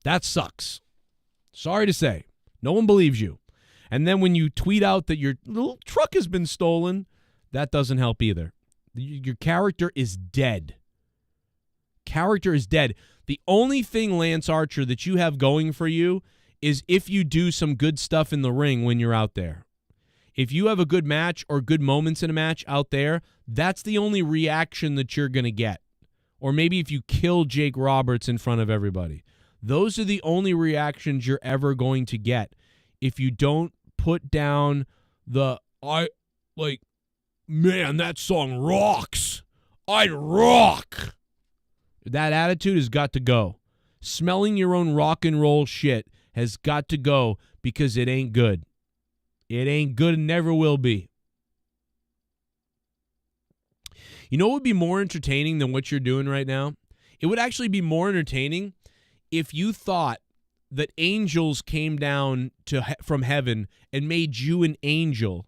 that sucks. Sorry to say. No one believes you. And then when you tweet out that your little truck has been stolen, that doesn't help either. Your character is dead. Character is dead. The only thing, Lance Archer, that you have going for you is if you do some good stuff in the ring when you're out there. If you have a good match or good moments in a match out there, that's the only reaction that you're going to get. Or maybe if you kill Jake Roberts in front of everybody. Those are the only reactions you're ever going to get if you don't put down the, man, that song rocks. I rock. That attitude has got to go. Smelling your own rock and roll shit has got to go because it ain't good. It ain't good and never will be. You know what would be more entertaining than what you're doing right now? It would actually be more entertaining if you thought that angels came down from heaven and made you an angel,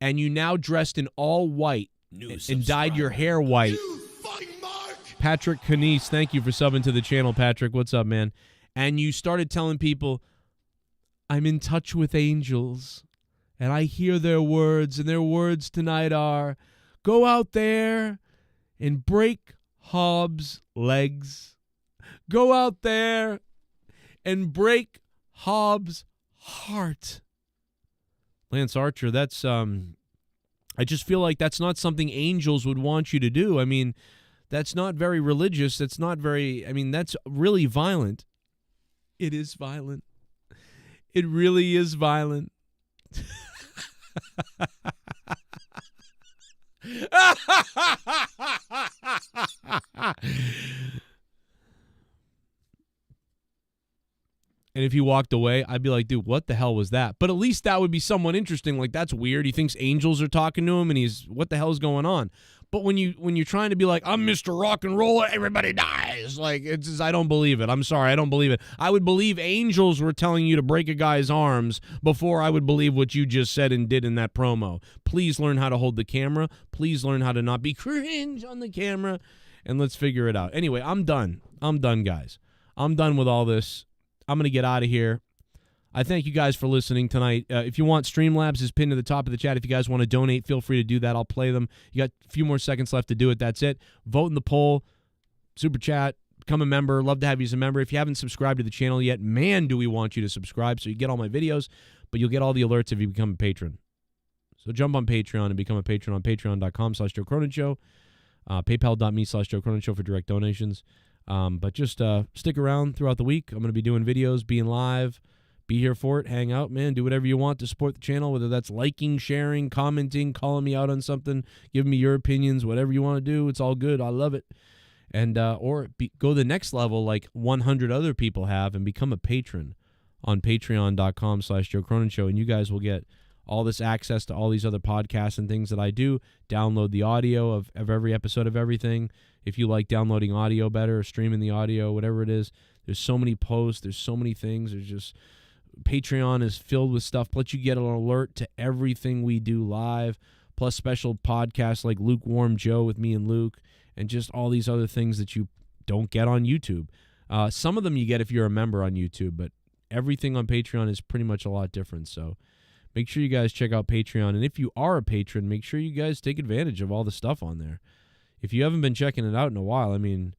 and you now dressed in all white and dyed your hair white. Patrick Canese, thank you for subbing to the channel, Patrick. What's up, man? And you started telling people, I'm in touch with angels, and I hear their words, and their words tonight are, go out there and break Hobbs' legs. Go out there and break Hobbs' heart. Lance Archer, that's I just feel like that's not something angels would want you to do. I mean, that's not very religious. That's not very, I mean, that's really violent. It is violent. It really is violent. And if he walked away, I'd be like, dude, what the hell was that? But at least that would be someone interesting. Like, that's weird. He thinks angels are talking to him, and he's, what the hell is going on? But when you're trying to be like, I'm Mr. Rock and Roll, everybody dies. Like, it's just, I don't believe it. I'm sorry, I don't believe it. I would believe angels were telling you to break a guy's arms before I would believe what you just said and did in that promo. Please learn how to hold the camera. Please learn how to not be cringe on the camera. And let's figure it out. Anyway, I'm done. I'm done, guys. I'm done with all this. I'm going to get out of here. I thank you guys for listening tonight. If you want, Streamlabs is pinned to the top of the chat. If you guys want to donate, feel free to do that. I'll play them. You got a few more seconds left to do it. That's it. Vote in the poll. Super chat. Become a member. Love to have you as a member. If you haven't subscribed to the channel yet, man, do we want you to subscribe so you get all my videos, but you'll get all the alerts if you become a patron. So jump on Patreon and become a patron on patreon.com/Joe Cronin Show. PayPal.me/Joe Cronin Show for direct donations. But just stick around throughout the week. I'm going to be doing videos, being live. Be here for it. Hang out, man. Do whatever you want to support the channel, whether that's liking, sharing, commenting, calling me out on something, giving me your opinions, whatever you want to do. It's all good. I love it. And go the next level like 100 other people have and become a patron on patreon.com/Joe Cronin Show. And you guys will get all this access to all these other podcasts and things that I do. Download the audio of every episode of everything. If you like downloading audio better or streaming the audio, whatever it is, there's so many posts. There's so many things. There's just Patreon is filled with stuff. Plus, you get an alert to everything we do live, plus special podcasts like Lukewarm Joe with me and Luke, and just all these other things that you don't get on YouTube. Some of them you get if you're a member on YouTube, but everything on Patreon is pretty much a lot different. So make sure you guys check out Patreon. And if you are a patron, make sure you guys take advantage of all the stuff on there. If you haven't been checking it out in a while, I mean,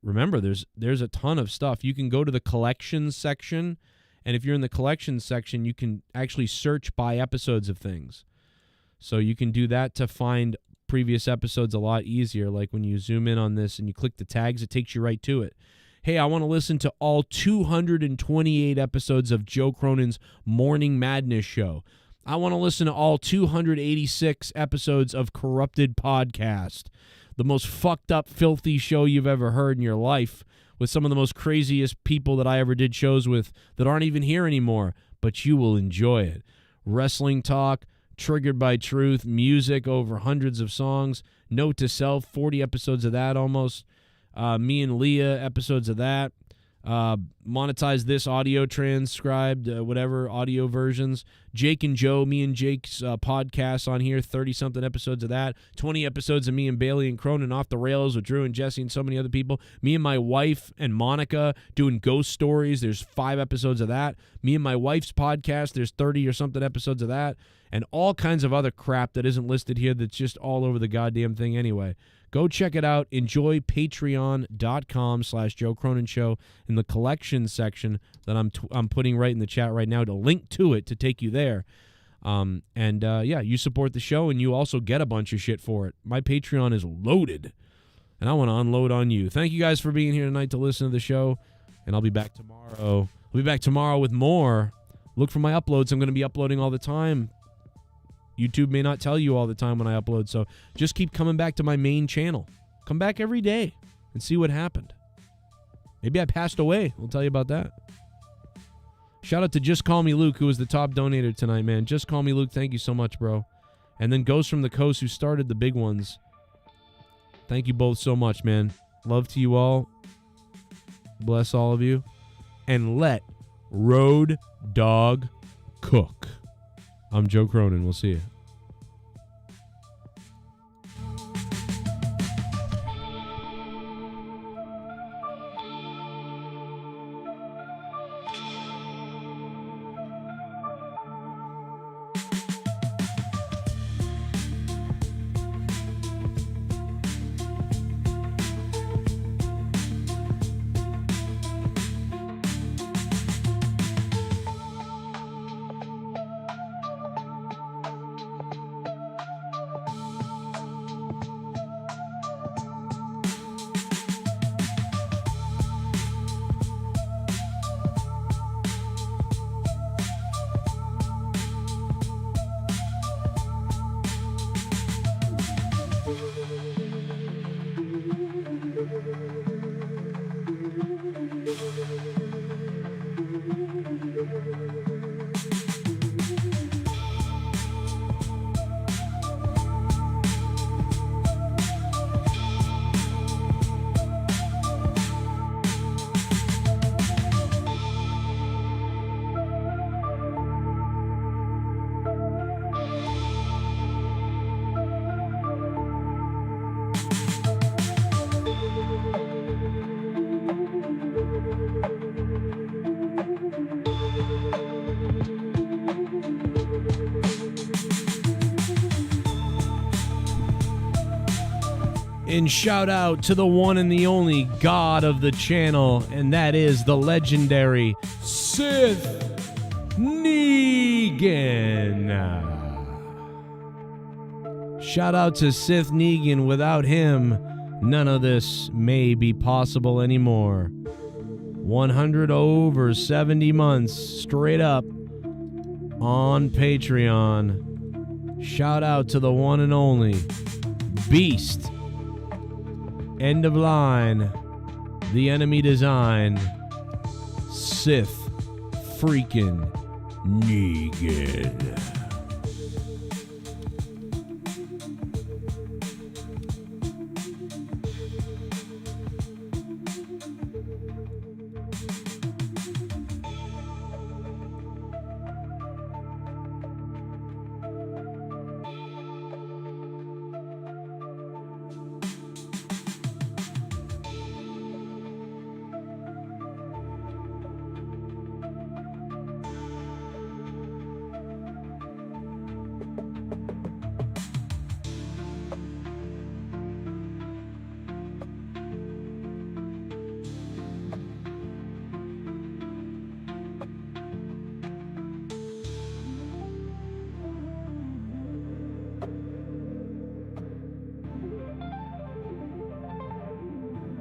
remember, there's a ton of stuff. You can go to the collections section, and if you're in the collections section, you can actually search by episodes of things. So you can do that to find previous episodes a lot easier. Like when you zoom in on this and you click the tags, it takes you right to it. Hey, I want to listen to all 228 episodes of Joe Cronin's Morning Madness show. I want to listen to all 286 episodes of Corrupted Podcast, the most fucked up, filthy show you've ever heard in your life, with some of the most craziest people that I ever did shows with that aren't even here anymore, but you will enjoy it. Wrestling talk, Triggered by Truth, music over hundreds of songs, Note to Self, 40 episodes of that almost, me and Leah, episodes of that, Monetize This, audio transcribed, whatever, audio versions, Jake and Joe, me and Jake's podcast on here, 30-something episodes of that, 20 episodes of me and Bailey and Cronin Off the Rails with Drew and Jesse and so many other people, me and my wife and Monica doing ghost stories, there's 5 episodes of that, me and my wife's podcast, there's 30 or something episodes of that, and all kinds of other crap that isn't listed here that's just all over the goddamn thing anyway. Go check it out. Enjoy patreon.com/Joe Cronin Show in the collections section that I'm putting right in the chat right now to link to it to take you there. Yeah, you support the show and you also get a bunch of shit for it. My Patreon is loaded, and I want to unload on you. Thank you guys for being here tonight to listen to the show, and I'll be back tomorrow. I'll be back tomorrow with more. Look for my uploads. I'm going to be uploading all the time. YouTube may not tell you all the time when I upload, so just keep coming back to my main channel. Come back every day and see what happened. Maybe I passed away. We'll tell you about that. Shout out to Just Call Me Luke, who was the top donator tonight, man. Just Call Me Luke, thank you so much, bro. And then Ghost from the Coast, who started the big ones. Thank you both so much, man. Love to you all. Bless all of you. And let Road Dogg cook. I'm Joe Cronin. We'll see you. And shout out to the one and the only god of the channel, and that is the legendary Sith Negan. Shout out to Sith Negan. Without him, none of this may be possible anymore. 100 over 70 months straight up on Patreon. Shout out to the one and only Beast. End of line. The enemy design. Sith freaking Negan.